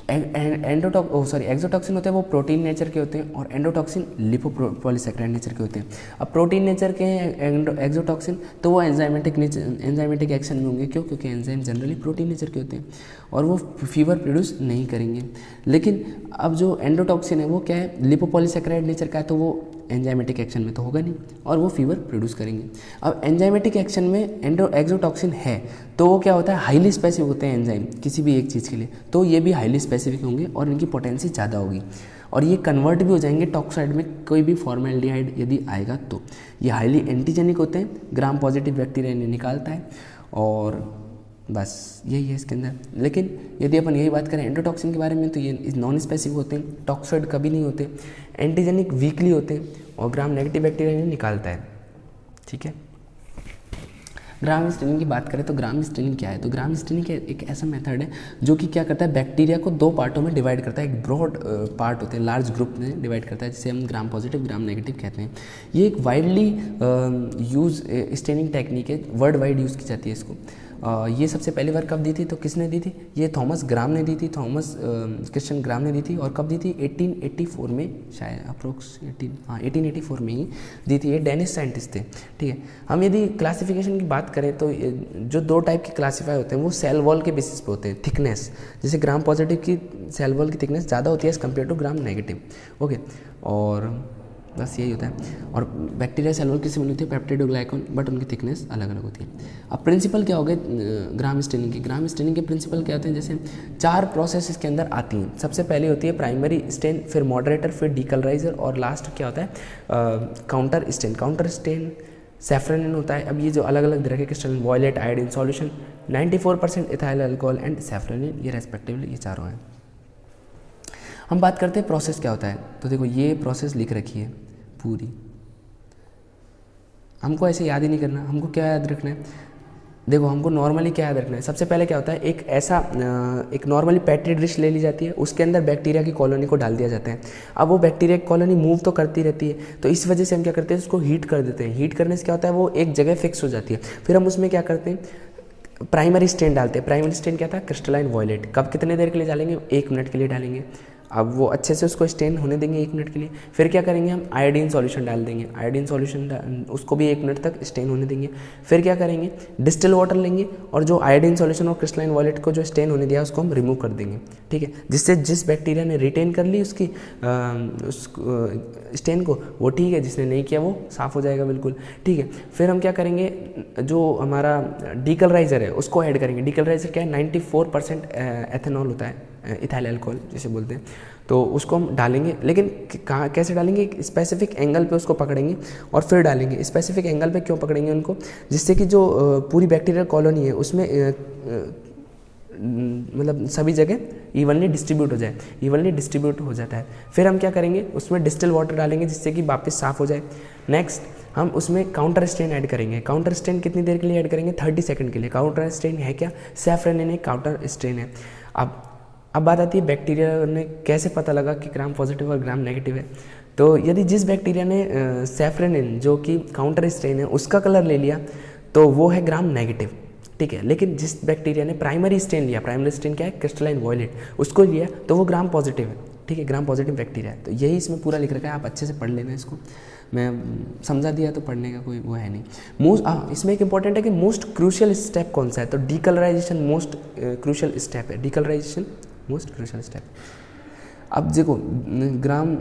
Exotoxin होते हैं वो प्रोटीन नेचर के होते हैं और एंडोटॉक्सिन लिपोपॉलीसैकेराइड नेचर के होते हैं। अब प्रोटीन नेचर के हैं एक्सोटॉक्सिन, तो वो एंजाइमेटिक एक्शन में होंगे। क्यों? क्योंकि एंजाइम जनरली प्रोटीन नेचर के होते हैं और वो फीवर प्रोड्यूस नहीं करेंगे। लेकिन अब जो एंडोटॉक्सिन है वो क्या है, लिपोपॉलीसैकेराइड नेचर का है, तो वो एंजाइमेटिक एक्शन में तो होगा नहीं और वो फीवर प्रोड्यूस करेंगे। अब एंजाइमेटिक एक्शन में एक्सोटॉक्सिन है तो वो क्या होता है, हाईली स्पेसिफिक होते हैं एंजाइम किसी भी एक चीज़ के लिए, तो ये भी हाईली स्पेसिफिक होंगे और इनकी पोटेंसी ज़्यादा होगी और ये कन्वर्ट भी हो जाएंगे टॉक्साइड में कोई भी फॉर्मेल्डिहाइड यदि आएगा तो। ये हाईली एंटीजेनिक होते हैं, ग्राम पॉजिटिव बैक्टीरिया इन्हें निकालता है और बस यही है इसके अंदर। लेकिन यदि अपन यही बात करें एंडोटॉक्सिन के बारे में तो ये नॉन स्पेसिफिक होते हैं, टॉक्साइड कभी नहीं होते, एंटीजेनिक वीकली होते हैं और ग्राम नेगेटिव बैक्टीरिया इन्हें निकालता है, ठीक है। ग्राम स्टेनिंग की बात करें तो ग्राम स्टेनिंग क्या है, तो ग्राम स्टेनिंग एक ऐसा मेथड है जो कि क्या करता है, बैक्टीरिया को दो पार्टों में डिवाइड करता है। एक ब्रॉड पार्ट होते हैं, लार्ज ग्रुप में डिवाइड करता है, जिसे हम ग्राम पॉजिटिव ग्राम नेगेटिव कहते हैं। ये एक वाइडली यूज स्टेनिंग टेक्निक है, वर्ल्ड वाइड यूज़ की जाती है इसको। ये सबसे पहली बार कब दी थी, तो किसने दी थी, ये थॉमस ग्राम ने दी थी, थॉमस क्रिश्चियन ग्राम ने दी थी। और कब दी थी, 1884 में शायद, अप्रोक्स 1884 में ही दी थी। ये डेनिश साइंटिस्ट थे, ठीक है। हम यदि क्लासिफिकेशन की बात करें तो जो दो टाइप के क्लासीफाई होते हैं वो सेल वॉल के बेसिस पे होते हैं, थिकनेस। जैसे ग्राम पॉजिटिव की सेल वॉल की थिकनेस ज़्यादा होती है as compare to gram negative, okay. और बस यही होता है। और बैक्टीरिया सेल वॉल किसी में होती है पेप्टिडोग्लाइकन, बट उनकी थिकनेस अलग अलग होती है। अब प्रिंसिपल क्या हो गए ग्राम स्टेनिंग की, ग्राम स्टेनिंग के प्रिंसिपल क्या होते हैं, जैसे 4 प्रोसेस इसके अंदर आती हैं। सबसे पहले होती है प्राइमरी स्टेन, फिर मॉडरेटर, फिर डीकलराइजर और लास्ट क्या होता है counter stain. Counter stain safranin होता है। अब ये जो अलग अलग तरह के crystal, violet, iodine solution, 94% ethyl alcohol and safranin, ये रेस्पेक्टिवली ये चारों हैं। हम बात करते हैं प्रोसेस क्या होता है, तो देखो ये प्रोसेस लिख रखी है पूरी, हमको ऐसे याद ही नहीं करना। हमको क्या याद रखना है, देखो हमको नॉर्मली क्या याद रखना है। सबसे पहले क्या होता है, एक नॉर्मली पेट्री डिश ले ली जाती है, उसके अंदर बैक्टीरिया की कॉलोनी को डाल दिया जाता है। अब वो बैक्टीरिया की कॉलोनी मूव तो करती रहती है, तो इस वजह से हम क्या करते हैं, उसको हीट कर देते हैं। हीट करने से क्या होता है, वो एक जगह फिक्स हो जाती है। फिर हम उसमें क्या करते हैं, प्राइमरी स्टेन डालते हैं। प्राइमरी स्टेन क्या था, क्रिस्टलाइन वॉयलेट। कब कितने देर के लिए डालेंगे, 1 मिनट के लिए डालेंगे। अब वो अच्छे से उसको स्टेन होने देंगे 1 मिनट के लिए। फिर क्या करेंगे, हम आयोडीन सॉल्यूशन डाल देंगे। आयोडीन सॉल्यूशन उसको भी 1 मिनट तक स्टेन होने देंगे। फिर क्या करेंगे, डिस्टिल वाटर लेंगे और जो आयोडीन सॉल्यूशन और क्रिस्टलाइन वॉयलेट को जो स्टेन होने दिया उसको हम रिमूव कर देंगे, ठीक है। जिससे जिस बैक्टीरिया ने रिटेन कर ली उसकी स्टेन को, वो ठीक है, जिसने नहीं किया वो साफ़ हो जाएगा बिल्कुल, ठीक है। फिर हम क्या करेंगे, जो हमारा डीकलराइजर है उसको ऐड करेंगे। डीकलराइजर क्या है, 94% एथेनॉल होता है, इथाइल अल्कोहल जिसे बोलते हैं, तो उसको हम डालेंगे। लेकिन कहाँ कैसे डालेंगे, एक स्पेसिफिक एंगल पे उसको पकड़ेंगे और फिर डालेंगे। स्पेसिफिक एंगल पे क्यों पकड़ेंगे उनको, जिससे कि जो पूरी बैक्टीरियल कॉलोनी है उसमें मतलब सभी जगह इवनली डिस्ट्रीब्यूट हो जाए, इवनली डिस्ट्रीब्यूट हो जाता है। फिर हम क्या करेंगे, उसमें डिस्टिल वाटर डालेंगे जिससे कि वापस साफ़ हो जाए। नेक्स्ट हम उसमें काउंटर स्ट्रेन ऐड करेंगे। काउंटर स्ट्रेन कितनी देर के लिए ऐड करेंगे, 30 सेकंड के लिए। काउंटर स्ट्रेन है क्या, सैफरनिन एक काउंटर स्ट्रेन है। अब बात आती है बैक्टीरिया ने कैसे पता लगा कि ग्राम पॉजिटिव और ग्राम नेगेटिव है। तो यदि जिस बैक्टीरिया ने सैफरनिन जो कि काउंटर स्ट्रेन है उसका कलर ले लिया तो वो है ग्राम नेगेटिव, ठीक है। लेकिन जिस बैक्टीरिया ने प्राइमरी स्ट्रेन लिया, प्राइमरी स्ट्रेन क्या है, क्रिस्टलाइन वॉयलेट, उसको लिया तो वो ग्राम पॉजिटिव है, ठीक है, ग्राम पॉजिटिव बैक्टीरिया है। तो यही इसमें पूरा लिख रखा है, आप अच्छे से पढ़ लेना इसको। मैं समझा दिया तो पढ़ने का कोई वो है नहीं। इसमें एक इंपॉर्टेंट है कि मोस्ट क्रूशियल स्टेप कौन सा है, तो डीकलराइजेशन मोस्ट क्रूशियल स्टेप है, डीकलराइजेशन मोस्ट क्रूशियल स्टेप। अब देखो ग्राम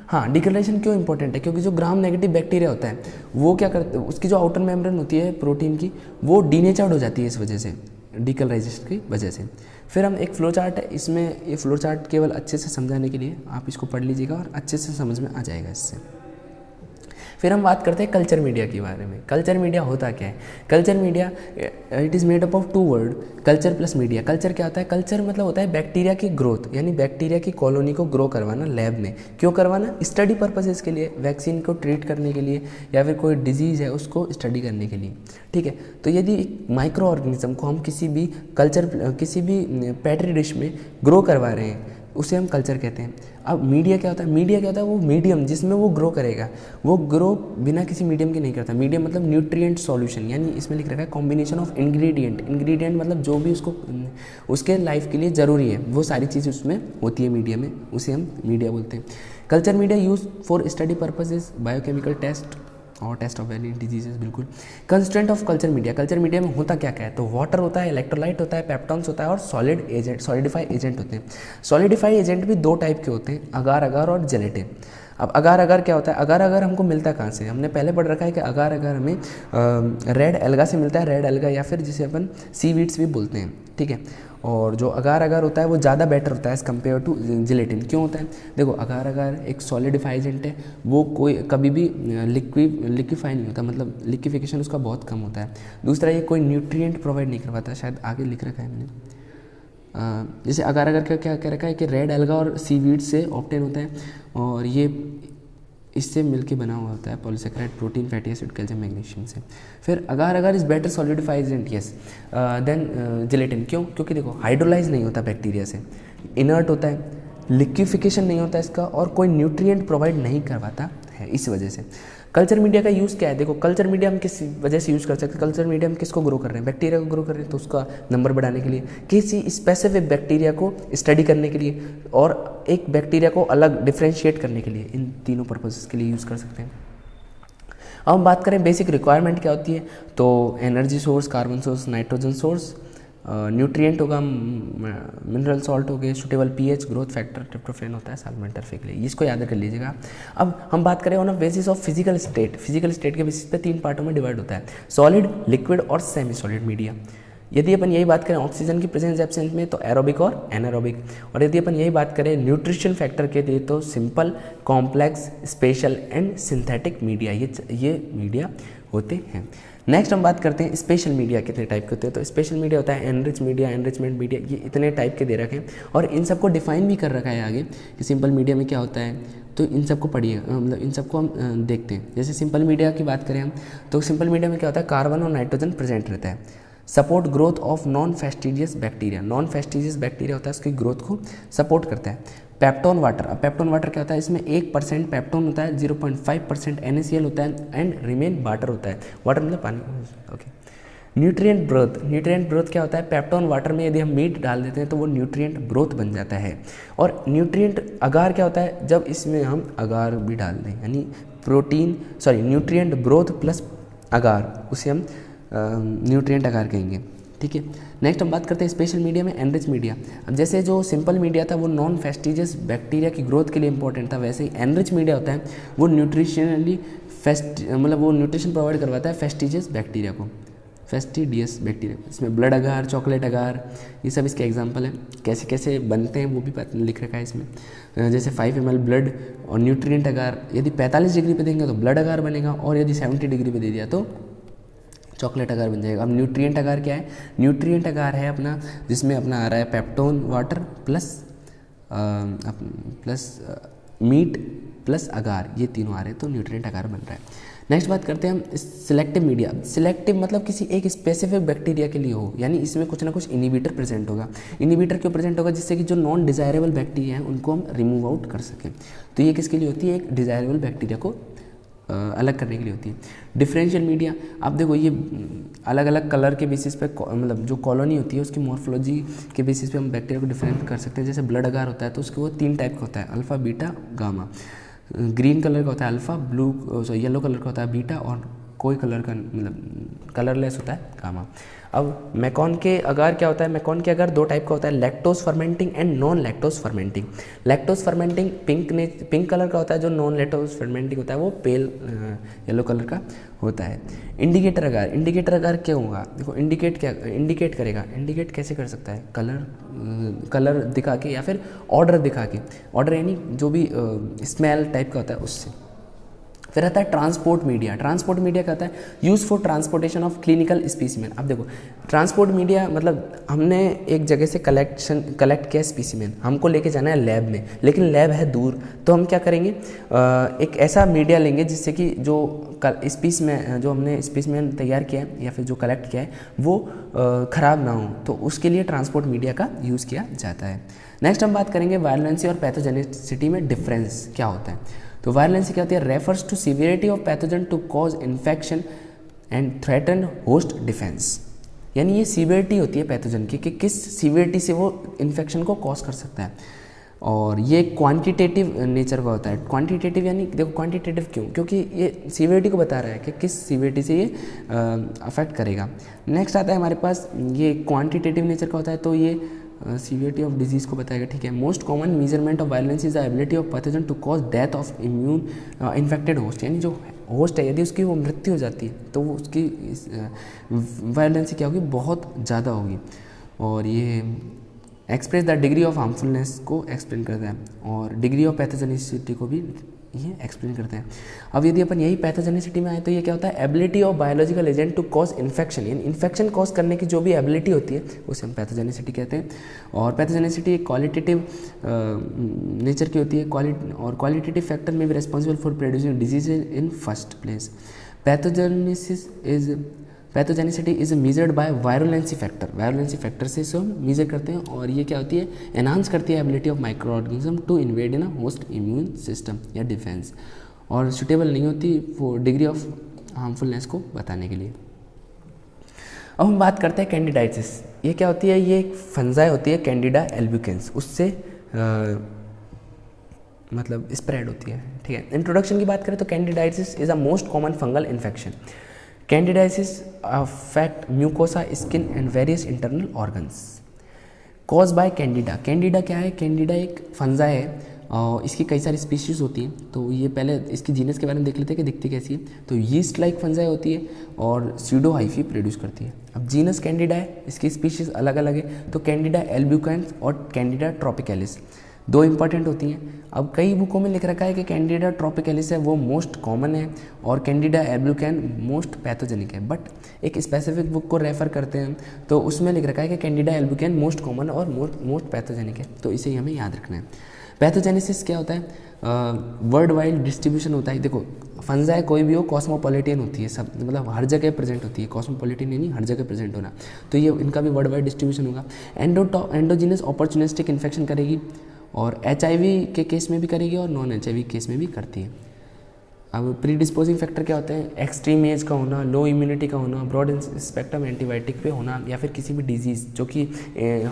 हाँ, डीकलराइजेशन क्यों इंपॉर्टेंट है, क्योंकि जो ग्राम नेगेटिव बैक्टीरिया होता है वो क्या करते हैं, उसकी जो आउटर मेम्ब्रेन होती है प्रोटीन की, वो डीनेचर्ड हो जाती है इस वजह से, डीकलराइजेशन की वजह से। फिर हम एक फ्लो चार्ट है, इसमें ये फ्लो चार्ट केवल अच्छे से समझाने के लिए आप इसको पढ़ लीजिएगा और अच्छे से समझ में आ जाएगा इससे। फिर हम बात करते हैं कल्चर मीडिया के बारे में। कल्चर मीडिया होता क्या है, culture media it is made up of 2 word, culture plus media. Culture क्या होता है, कल्चर मतलब होता है बैक्टीरिया की ग्रोथ, यानी बैक्टीरिया की कॉलोनी को ग्रो करवाना लैब में। क्यों करवाना, स्टडी पर्पसेस के लिए, वैक्सीन को ट्रीट करने के लिए या फिर कोई डिजीज़ है उसको स्टडी करने के लिए, ठीक है। तो यदि एक माइक्रो ऑर्गेनिज्म को हम किसी भी पेट्री डिश में ग्रो करवा रहे हैं उसे हम कल्चर कहते हैं। अब मीडिया क्या होता है, मीडिया क्या होता है, वो मीडियम जिसमें वो ग्रो करेगा, वो ग्रो बिना किसी मीडियम के नहीं करता। मीडियम मतलब न्यूट्रिएंट सॉल्यूशन, यानी इसमें लिख रखा है कॉम्बिनेशन ऑफ इंग्रेडिएंट। इंग्रेडिएंट मतलब जो भी उसको उसके लाइफ के लिए ज़रूरी है वो सारी चीज़ उसमें होती है मीडिया में, उसे हम मीडिया बोलते हैं। Culture media use for study purposes, biochemical test और टेस्ट ऑफ वेरिएंट डिजीजेस। बिल्कुल। Constant of culture media, culture media में होता क्या क्या है, तो वाटर होता है, इलेक्ट्रोलाइट होता है, पेप्टॉन्स होता है और सॉलिड एजेंट, सॉलिडिफाई एजेंट होते हैं। सॉलिडिफाई एजेंट भी 2 टाइप के होते हैं, अगार अगार और जेलेटिन। अब अगार अगार क्या होता है, अगार अगार हमको मिलता कहाँ से, हमने पहले पढ़ रखा है कि अगार अगार हमें रेड एल्गा से मिलता है, रेड एल्गा या फिर जिसे अपन सीवीड्स भी बोलते हैं, ठीक है। और जो अगार अगार होता है वो ज़्यादा बेटर होता है एज़ कम्पेयर टू जिलेटिन। क्यों होता है, देखो अगार अगार एक सॉलिडिफाई एजेंट है, वो कोई कभी भी लिक्विफाई नहीं होता, मतलब लिक्विफिकेशन उसका बहुत कम होता है। दूसरा ये कोई न्यूट्रिएंट प्रोवाइड नहीं करवाता, शायद आगे लिख रखा है मैंने। जैसे अगार अगार का क्या कह रखा है कि रेड एल्गा और सीवीड से ऑब्टेन होता है और ये इससे मिलके बना हुआ होता है polysaccharide, protein, fatty acid, calcium, magnesium से। फिर agar agar is better solidify agent yes than gelatin. क्यों, क्योंकि देखो हाइड्रोलाइज नहीं होता बैक्टीरिया से, इनर्ट होता है, लिक्विफिकेशन नहीं होता इसका और कोई न्यूट्रिएंट प्रोवाइड नहीं करवाता है, इस वजह से। कल्चर मीडिया का यूज़ क्या है, देखो कल्चर मीडिया हम किस वजह से यूज़ कर सकते हैं, कल्चर मीडिया हम किसको ग्रो कर रहे हैं, बैक्टीरिया को ग्रो कर रहे हैं तो उसका नंबर बढ़ाने के लिए, किसी स्पेसिफिक बैक्टीरिया को स्टडी करने के लिए और एक बैक्टीरिया को अलग डिफ्रेंशिएट करने के लिए, इन तीनों पर्पसेस के लिए यूज़ कर सकते हैं। अब हम बात करें बेसिक रिक्वायरमेंट क्या होती है, तो energy source, carbon source, nitrogen source, nutrient होगा, मिनरल सॉल्ट हो गए, suitable pH, growth factor, tryptophan होता है साल्मेंटर के लिए, इसको याद कर लीजिएगा। अब हम बात करें on a basis of physical state, physical state के बेसिस पे 3 पार्टों में डिवाइड होता है, सॉलिड, लिक्विड और सेमी सॉलिड मीडिया। यदि अपन यही बात करें ऑक्सीजन की प्रेजेंस एब्सेंस में तो एरोबिक और एनारोबिक, और यदि अपन यही बात करें न्यूट्रिशन फैक्टर के लिए तो simple, complex, special and synthetic media, ये मीडिया होते हैं। नेक्स्ट हम बात करते हैं स्पेशल मीडिया कितने टाइप के होते हैं, तो स्पेशल मीडिया होता है एनरिच मीडिया, एनरिचमेंट मीडिया, ये इतने टाइप के दे रखे हैं और इन सबको डिफाइन भी कर रखा है आगे कि सिंपल मीडिया में क्या होता है, तो इन सबको पढ़िए, मतलब इन सबको हम देखते हैं। जैसे सिंपल मीडिया की बात करें हम तो सिंपल मीडिया में क्या होता है, कार्बन और नाइट्रोजन प्रेजेंट रहता है, support growth of non fastidious bacteria, non fastidious bacteria होता है उसकी ग्रोथ को सपोर्ट करता है। पेप्टोन वाटर, अब पेप्टोन वाटर क्या होता है, इसमें 1% पेप्टोन होता है, 0.5% NaCl होता है एंड रिमेन वाटर होता है, वाटर मतलब पानी, okay. Nutrient broth, nutrient broth क्या होता है, पेप्टोन वाटर में यदि हम मीट डाल देते हैं तो वो न्यूट्रिएंट ब्रोथ बन जाता है। और न्यूट्रिएंट अगार क्या होता है, जब इसमें हम अगार भी डाल दें, यानी न्यूट्रिएंट ब्रोथ प्लस अगार, उसे हम न्यूट्रिएंट अगार कहेंगे, ठीक है। नेक्स्ट हम बात करते हैं स्पेशल मीडिया में एनरिच मीडिया। अब जैसे जो सिंपल मीडिया था वो नॉन फेस्टिजियस बैक्टीरिया की ग्रोथ के लिए इंपॉर्टेंट था, वैसे ही एनरिच मीडिया होता है वो न्यूट्रिशनली मतलब वो न्यूट्रिशन प्रोवाइड करवाता है फेस्टिजियस बैक्टीरिया को, फेस्टिडियस बैक्टीरिया। इसमें ब्लड अगार, चॉकलेट अगार, ये सब इसके एग्जाम्पल हैं। कैसे कैसे बनते हैं वो भी लिख रखा है इसमें, जैसे 5 ml ब्लड और न्यूट्रिएंट अगार, यदि 45 डिग्री पे देंगे तो ब्लड अगार बनेगा और यदि 70 डिग्री पे दे दिया तो चॉकलेट अगार बन जाएगा। अब न्यूट्रिएंट अगार क्या है, न्यूट्रिएंट अगार है अपना जिसमें अपना आ रहा है peptone water plus meat plus agar, ये तीनों आ रहे हैं तो न्यूट्रिएंट अगार बन रहा है। नेक्स्ट बात करते हैं हम सिलेक्टिव मीडिया। सिलेक्टिव मतलब किसी एक स्पेसिफिक बैक्टीरिया के लिए हो, यानी इसमें कुछ ना कुछ इनिबिटर प्रेजेंट होगा। इनिबिटर क्यों प्रेजेंट होगा, जिससे कि जो नॉन डिजायरेबल बैक्टीरिया हैं उनको हम रिमूव आउट कर सकें। तो ये किसके लिए होती है, एक डिजायरेबल बैक्टीरिया को अलग करने के लिए होती है। डिफरेंशियल मीडिया, आप देखो ये अलग अलग कलर के बेसिस पे, मतलब जो कॉलोनी होती है उसकी मॉर्फोलॉजी के बेसिस पे हम बैक्टीरिया को डिफरेंट कर सकते हैं। जैसे ब्लड अगार होता है तो उसके वो 3 टाइप का होता है, alpha beta gamma. Green colour का होता है अल्फा, येलो कलर का होता है बीटा, और कोई कलर का मतलब कलरलेस होता है गामा। अब मैकॉन के अगार क्या होता है, मैकॉन के अगार 2 टाइप का होता है, lactose fermenting and non lactose fermenting. Lactose fermenting pink colour का होता है, जो नॉन लैक्टोज फर्मेंटिंग होता है वो पेल येलो कलर का होता है। इंडिकेटर अगार, इंडिकेटर अगार क्या होगा, देखो इंडिकेट करेगा, इंडिकेट कैसे कर सकता है, कलर दिखा के या फिर ऑर्डर दिखा के, ऑर्डर यानी जो भी स्मेल टाइप का होता है उससे। फिर आता है ट्रांसपोर्ट मीडिया। ट्रांसपोर्ट मीडिया क्या होता है, use for transportation of clinical specimen. अब देखो ट्रांसपोर्ट मीडिया मतलब हमने एक जगह से कलेक्ट किया स्पीसीमेन, हमको लेके जाना है लैब में, लेकिन लैब है दूर, तो हम क्या करेंगे, एक ऐसा मीडिया लेंगे जिससे कि जो जो हमने स्पीसीमेन तैयार किया है या फिर जो कलेक्ट किया है वो ख़राब ना हो, तो उसके लिए ट्रांसपोर्ट मीडिया का यूज़ किया जाता है। नेक्स्ट हम बात करेंगे वायलेंसी और पैथोजेनिसिटी में डिफरेंस क्या होता है। तो वायलेंसी क्या होती है, refers to severity of pathogen to cause infection and threaten host defense. यानी ये सीवियरिटी होती है पैथोजन की कि किस सीवियरिटी से वो इन्फेक्शन को कॉज कर सकता है, और ये क्वांटिटेटिव नेचर का होता है। क्वांटिटेटिव यानी देखो क्वांटिटेटिव क्यों, क्योंकि ये सीवियरिटी को बता रहा है कि किस सीवियरिटी से ये अफेक्ट करेगा। नेक्स्ट आता है हमारे पास, ये क्वांटिटेटिव नेचर का होता है तो ये सीवियरिटी ऑफ डिजीज़ को बताएगा, ठीक है। Most common measurement of virulence is the ability of pathogen to cause death of immune infected host, यानी जो होस्ट है यदि उसकी वो मृत्यु हो जाती है तो वो उसकी वायलेंसी क्या होगी, बहुत ज़्यादा होगी। और ये express the degree of harmfulness को एक्सप्लेन करता है, और डिग्री ऑफ पैथोजेनिसिटी को भी ये एक्सप्लेन करते हैं। अब यदि अपन यही पैथोजेनिसिटी में आए तो ये क्या होता है, ability of biological agent to cause infection, यानी इन्फेक्शन कॉज करने की जो भी एबिलिटी होती है उसे हम पैथोजेनिसिटी कहते हैं। और पैथोजेनिसिटी एक क्वालिटेटिव नेचर की होती है, और क्वालिटेटिव फैक्टर में भी responsible for producing disease in first place. Pathogenicity is measured by virulence factor, virulence factor से इसे हम मेजर करते हैं, और ये क्या होती है, एनहांस करती है ability of micro organism to invade in a host immune system या डिफेंस, और सुटेबल नहीं होती वो डिग्री ऑफ हार्मफुलनेस को बताने के लिए। अब हम बात करते हैं कैंडिडाइसिस। ये क्या होती है, ये एक फंजाई होती है कैंडिडा एल्बुकेंस, उससे मतलब स्प्रेड होती है, ठीक है। इंट्रोडक्शन की बात करें तो candidiasis is a most common fungal infection. Candidiasis affect mucosa, skin and various internal organs cause by Candida. Candida क्या है, कैंडिडा एक फंजा है और इसकी कई सारी स्पीशीज़ होती हैं। तो ये पहले इसकी जीनस के बारे में देख लेते हैं कि दिखती कैसी है। तो यीस्ट लाइक फंजाई होती है और स्यूडो हाइफी प्रोड्यूस करती है। अब जीनस कैंडिडा है, इसकी स्पीशीज़ अलग अलग है, तो कैंडिडा एल्बुकेंस और कैंडिडा ट्रॉपिकैलिस 2 इंपॉर्टेंट होती हैं। अब कई बुकों में लिख रखा है कि कैंडिडा ट्रॉपिकैलिस है वो मोस्ट कॉमन है और कैंडिडा एल्बुकेन मोस्ट पैथोजेनिक है, बट एक स्पेसिफिक बुक को रेफर करते हैं तो उसमें लिख रखा है कि कैंडिडा एल्बुकेन मोस्ट कॉमन और मोस्ट पैथोजेनिक है, तो इसे हमें याद रखना है। पैथोजेनेसिस क्या होता है, वर्ल्ड वाइड डिस्ट्रीब्यूशन होता है। देखो फंजाई कोई भी हो कॉस्मोपॉलिटियन होती है, सब मतलब हर जगह प्रेजेंट होती है, कॉस्मोपॉलिटियन यानी हर जगह प्रेजेंट होना, तो ये इनका भी वर्ल्ड वाइड डिस्ट्रीब्यूशन होगा। एंडोजीनस अपॉर्चुनिस्टिक इन्फेक्शन करेगी और HIV के केस में भी करेगी और नॉन HIV केस में भी करती है। अब प्री डिस्पोजिंग फैक्टर क्या होते हैं, एक्सट्रीम एज का होना, लो इम्यूनिटी का होना, ब्रॉड स्पेक्ट्रम एंटीबायोटिक पे होना या फिर किसी भी डिजीज़ जो कि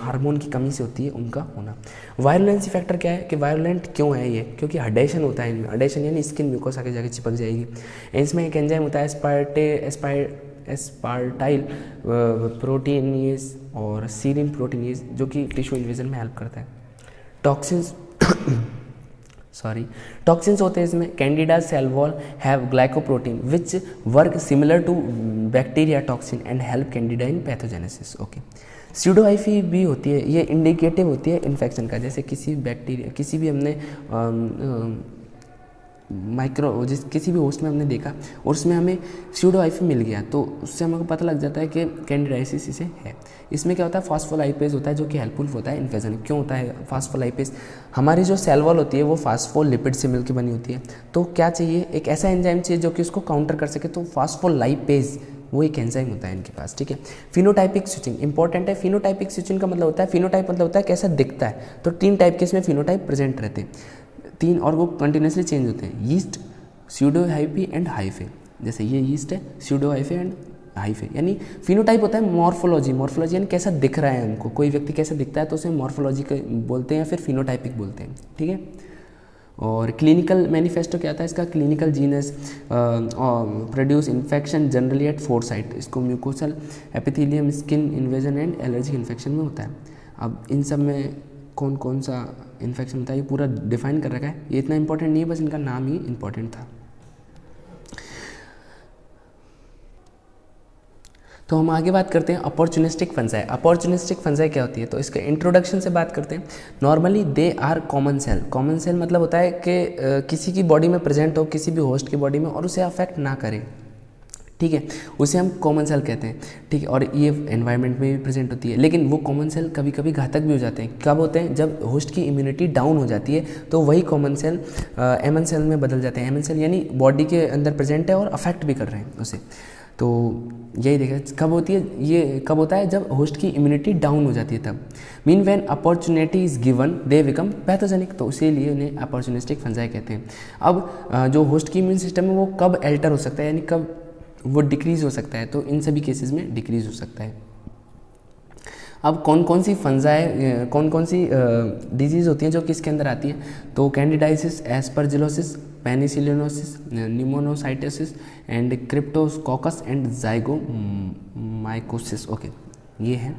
हार्मोन की कमी से होती है उनका होना। वायरुलेंसी फैक्टर क्या है कि वायरुलेंट क्यों है ये, क्योंकि हडेशन होता है इनमें, हडेशन यानी स्किन म्यूकोसा के जाके चिपक जाएगी। इसमें एक एंजाइम होता है एस्पार्टाइल प्रोटीनेज और सीरिन प्रोटीनेज जो कि टिश्यू इन्वेजन में हेल्प करता है। टॉक्सिन्स होते हैं इसमें। Candida cell wall have glycoprotein which work similar to bacteria toxin and help candida in pathogenesis. Okay, pseudohyphae भी होती है, ये इंडिकेटिव होती है इन्फेक्शन का, जैसे किसी बैक्टीरिया किसी भी हमने किसी भी होस्ट में हमने देखा और उसमें हमें स्यूडो हाइफी मिल गया, तो उससे हमको पता लग जाता है कि कैंडिडाइसिस इसे है। इसमें क्या होता है, फास्फोलाइपेज होता है जो कि हेल्पफुल होता है इन्फेक्शन। क्यों होता है फास्फोलाइपेज? हमारी जो सेल वॉल होती है वो फास्फोलिपिड से मिलकर बनी होती है, तो क्या चाहिए, एक ऐसा एंजाइम चाहिए जो कि उसको काउंटर कर सके, तो फास्फोलाइपेज वो एक एंजाइम होता है इनके पास, ठीक है। फिनोटाइपिक स्विचिंग इंपॉर्टेंट है। फिनोटाइपिक स्विचिंग का मतलब होता है, फिनोटाइप मतलब होता है कैसा दिखता है, तो 3 टाइप के इसमें फिनोटाइप प्रेजेंट रहते हैं, 3, और वो कंटिन्यूसली चेंज होते हैं, yeast, pseudo hyphae and hyphae. जैसे ये यीस्ट है, स्यूडो हाइफे एंड हाइफे, यानी फिनोटाइप होता है मॉर्फोलॉजी, मॉर्फोलॉजी यानी कैसा दिख रहा है हमको, कोई व्यक्ति कैसा दिखता है तो उसे मॉर्फोलॉजी बोलते हैं या फिर फिनोटाइपिक बोलते हैं, ठीक है। और क्लिनिकल मैनिफेस्टो क्या आता है इसका, clinical genus produce infection generally at 4 site, इसको mucosal epithelium, skin invasion and allergic infection में होता है। अब इन सब में कौन कौन सा इन्फेक्शन होता है ये पूरा डिफाइन कर रखा है, ये इतना इंपॉर्टेंट नहीं है, बस इनका नाम ही इंपॉर्टेंट था। तो हम आगे बात करते हैं अपॉर्चुनिस्टिक फंजाई। अपॉर्चुनिस्टिक फंजाई क्या होती है, तो इसके इंट्रोडक्शन से बात करते हैं। Normally they are common cell. Common cell मतलब होता है कि किसी की बॉडी में प्रेजेंट हो, किसी भी होस्ट की बॉडी में, और उसे अफेक्ट ना करे, ठीक है, उसे हम कॉमन सेल कहते हैं, ठीक है। और ये एनवायरनमेंट में भी प्रेजेंट होती है, लेकिन वो कॉमन सेल कभी कभी घातक भी हो जाते हैं। कब होते हैं, जब होस्ट की इम्यूनिटी डाउन हो जाती है, तो वही कॉमन सेल एमएन सेल में बदल जाते हैं। एमएन सेल यानी बॉडी के अंदर प्रेजेंट है और अफेक्ट भी कर रहे हैं उसे, तो यही देखा कब होती है, ये कब होता है, जब होस्ट की इम्यूनिटी डाउन हो जाती है तब। Mean when opportunity is given they become pathogenic, तो इसीलिए उन्हें अपॉर्चुनिस्टिक फंजाई कहते हैं। अब जो होस्ट की इम्यून सिस्टम है वो कब एल्टर हो सकता है, यानी कब वो डिक्रीज़ हो सकता है, तो इन सभी केसेस में डिक्रीज़ हो सकता है। अब कौन कौन सी फंजाई, कौन कौन सी डिजीज़ होती हैं जो किसके अंदर आती है, तो candidiasis, aspergillosis, penicillinosis, pneumonocytosis and cryptococcus and zygomycosis. Okay, ये है।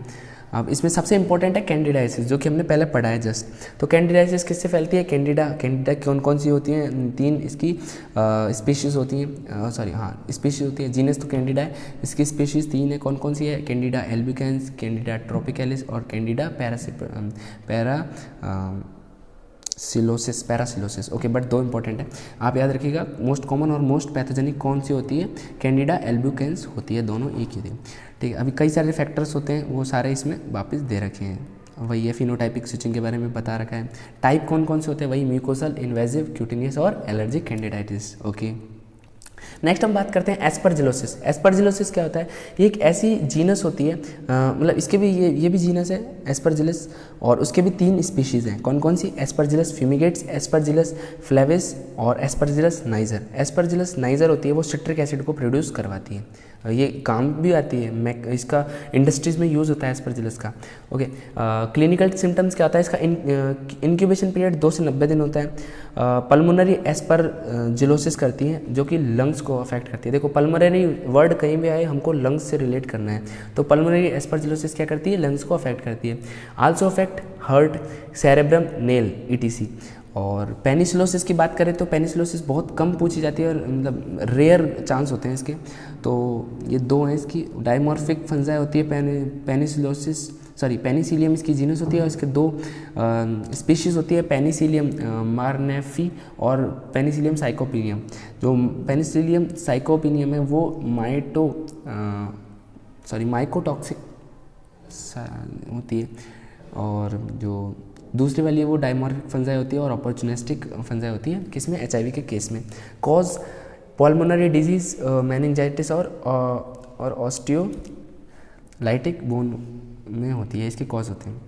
अब इसमें सबसे इंपॉर्टेंट है कैंडिडाइसिस, जो कि हमने पहले पढ़ा है जस्ट। तो कैंडिडाइसिस किससे फैलती है, कैंडिडा कौन कौन सी होती हैं, 3 इसकी स्पीशीज़ होती हैं, स्पीशीज़ होती है। जीनस तो कैंडिडा है, इसकी स्पीशीज़ 3 है। कौन कौन सी है, कैंडिडा एल्बिकेंस, कैंडिडा ट्रोपिकैलिस और कैंडिडा पैरासिलोसिस। ओके, बट 2 इंपॉर्टेंट है, आप याद रखिएगा। मोस्ट कॉमन और मोस्ट पैथोजेनिक कौन सी होती है, कैंडिडा एल्बिकेंस होती है, दोनों एक ही थी, ठीक है। अभी कई सारे फैक्टर्स होते हैं, वो सारे इसमें वापस दे रखे हैं, वही है। फिनोटाइपिक स्विचिंग के बारे में बता रखा है। टाइप कौन कौन से होते हैं, वही म्यूकोसल, इन्वेजिव, क्यूटेनियस और एलर्जिक कैंडिडाइटिस। ओके, नेक्स्ट हम बात करते हैं एस्परजिलोसिस। एस्परजिलोसिस क्या होता है, ये एक ऐसी जीनस होती है, मतलब इसके भी ये भी जीनस है एस्परजिलस, और उसके भी 3 स्पीशीज़ हैं। कौन कौन सी, एस्परजिलस फ्यूमिगेट्स, एस्परजिलस फ्लेविस और एस्परजिलस नाइजर। एस्परजिलस नाइजर होती है वो सिट्रिक एसिड को प्रोड्यूस करवाती है, ये काम भी आती है, इसका इंडस्ट्रीज़ में यूज़ होता है एस्परजिलस का। ओके, क्लिनिकल सिम्टम्स क्या होता है इसका, इंक्यूबेशन पीरियड 2 से 90 दिन होता है। पल्मोनरी एस्परजिलोसिस करती है, जो कि लंग्स को अफेक्ट करती है। देखो, पल्मोनरी वर्ड कहीं भी आए हमको लंग्स से रिलेट करना है, तो पल्मोनरी एस्परजिलोसिस क्या करती है, लंग्स को अफेक्ट करती है। Also affect heart, cerebrum, nail ETC। और पेनिसिलोसिस की बात करें तो पेनिसिलोसिस बहुत कम पूछी जाती है, और मतलब रेयर चांस होते हैं इसके, तो ये 2 हैं इसकी। डाइमॉर्फिक फंजाई होती है पेनिसिलियम इसकी जीनस होती है, और इसके 2 स्पीशीज़ होती है, पेनिसिलियम मार्नेफी और पेनिसिलियम साइकोपिनियम। जो पेनिसिलियम साइकोपिनियम है वो माइकोटॉक्सिक होती है, और जो दूसरी वाली है वो डाइमॉर्फिक फंजाई होती है और अपॉर्चुनिस्टिक फंजाई होती है, किसमें, HIV के केस में। कॉज पल्मोनरी डिजीज़, मेनिंजाइटिस और ऑस्टियोलाइटिक बोन में होती है, इसके कॉज होते हैं।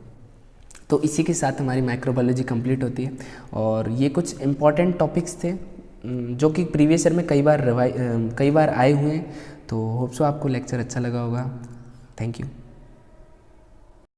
तो इसी के साथ हमारी माइक्रोबायोलॉजी कंप्लीट होती है, और ये कुछ इंपॉर्टेंट टॉपिक्स थे जो कि प्रीवियस ईयर में कई बार आए हुए हैं। तो होप सो आपको लेक्चर अच्छा लगा होगा। Thank you.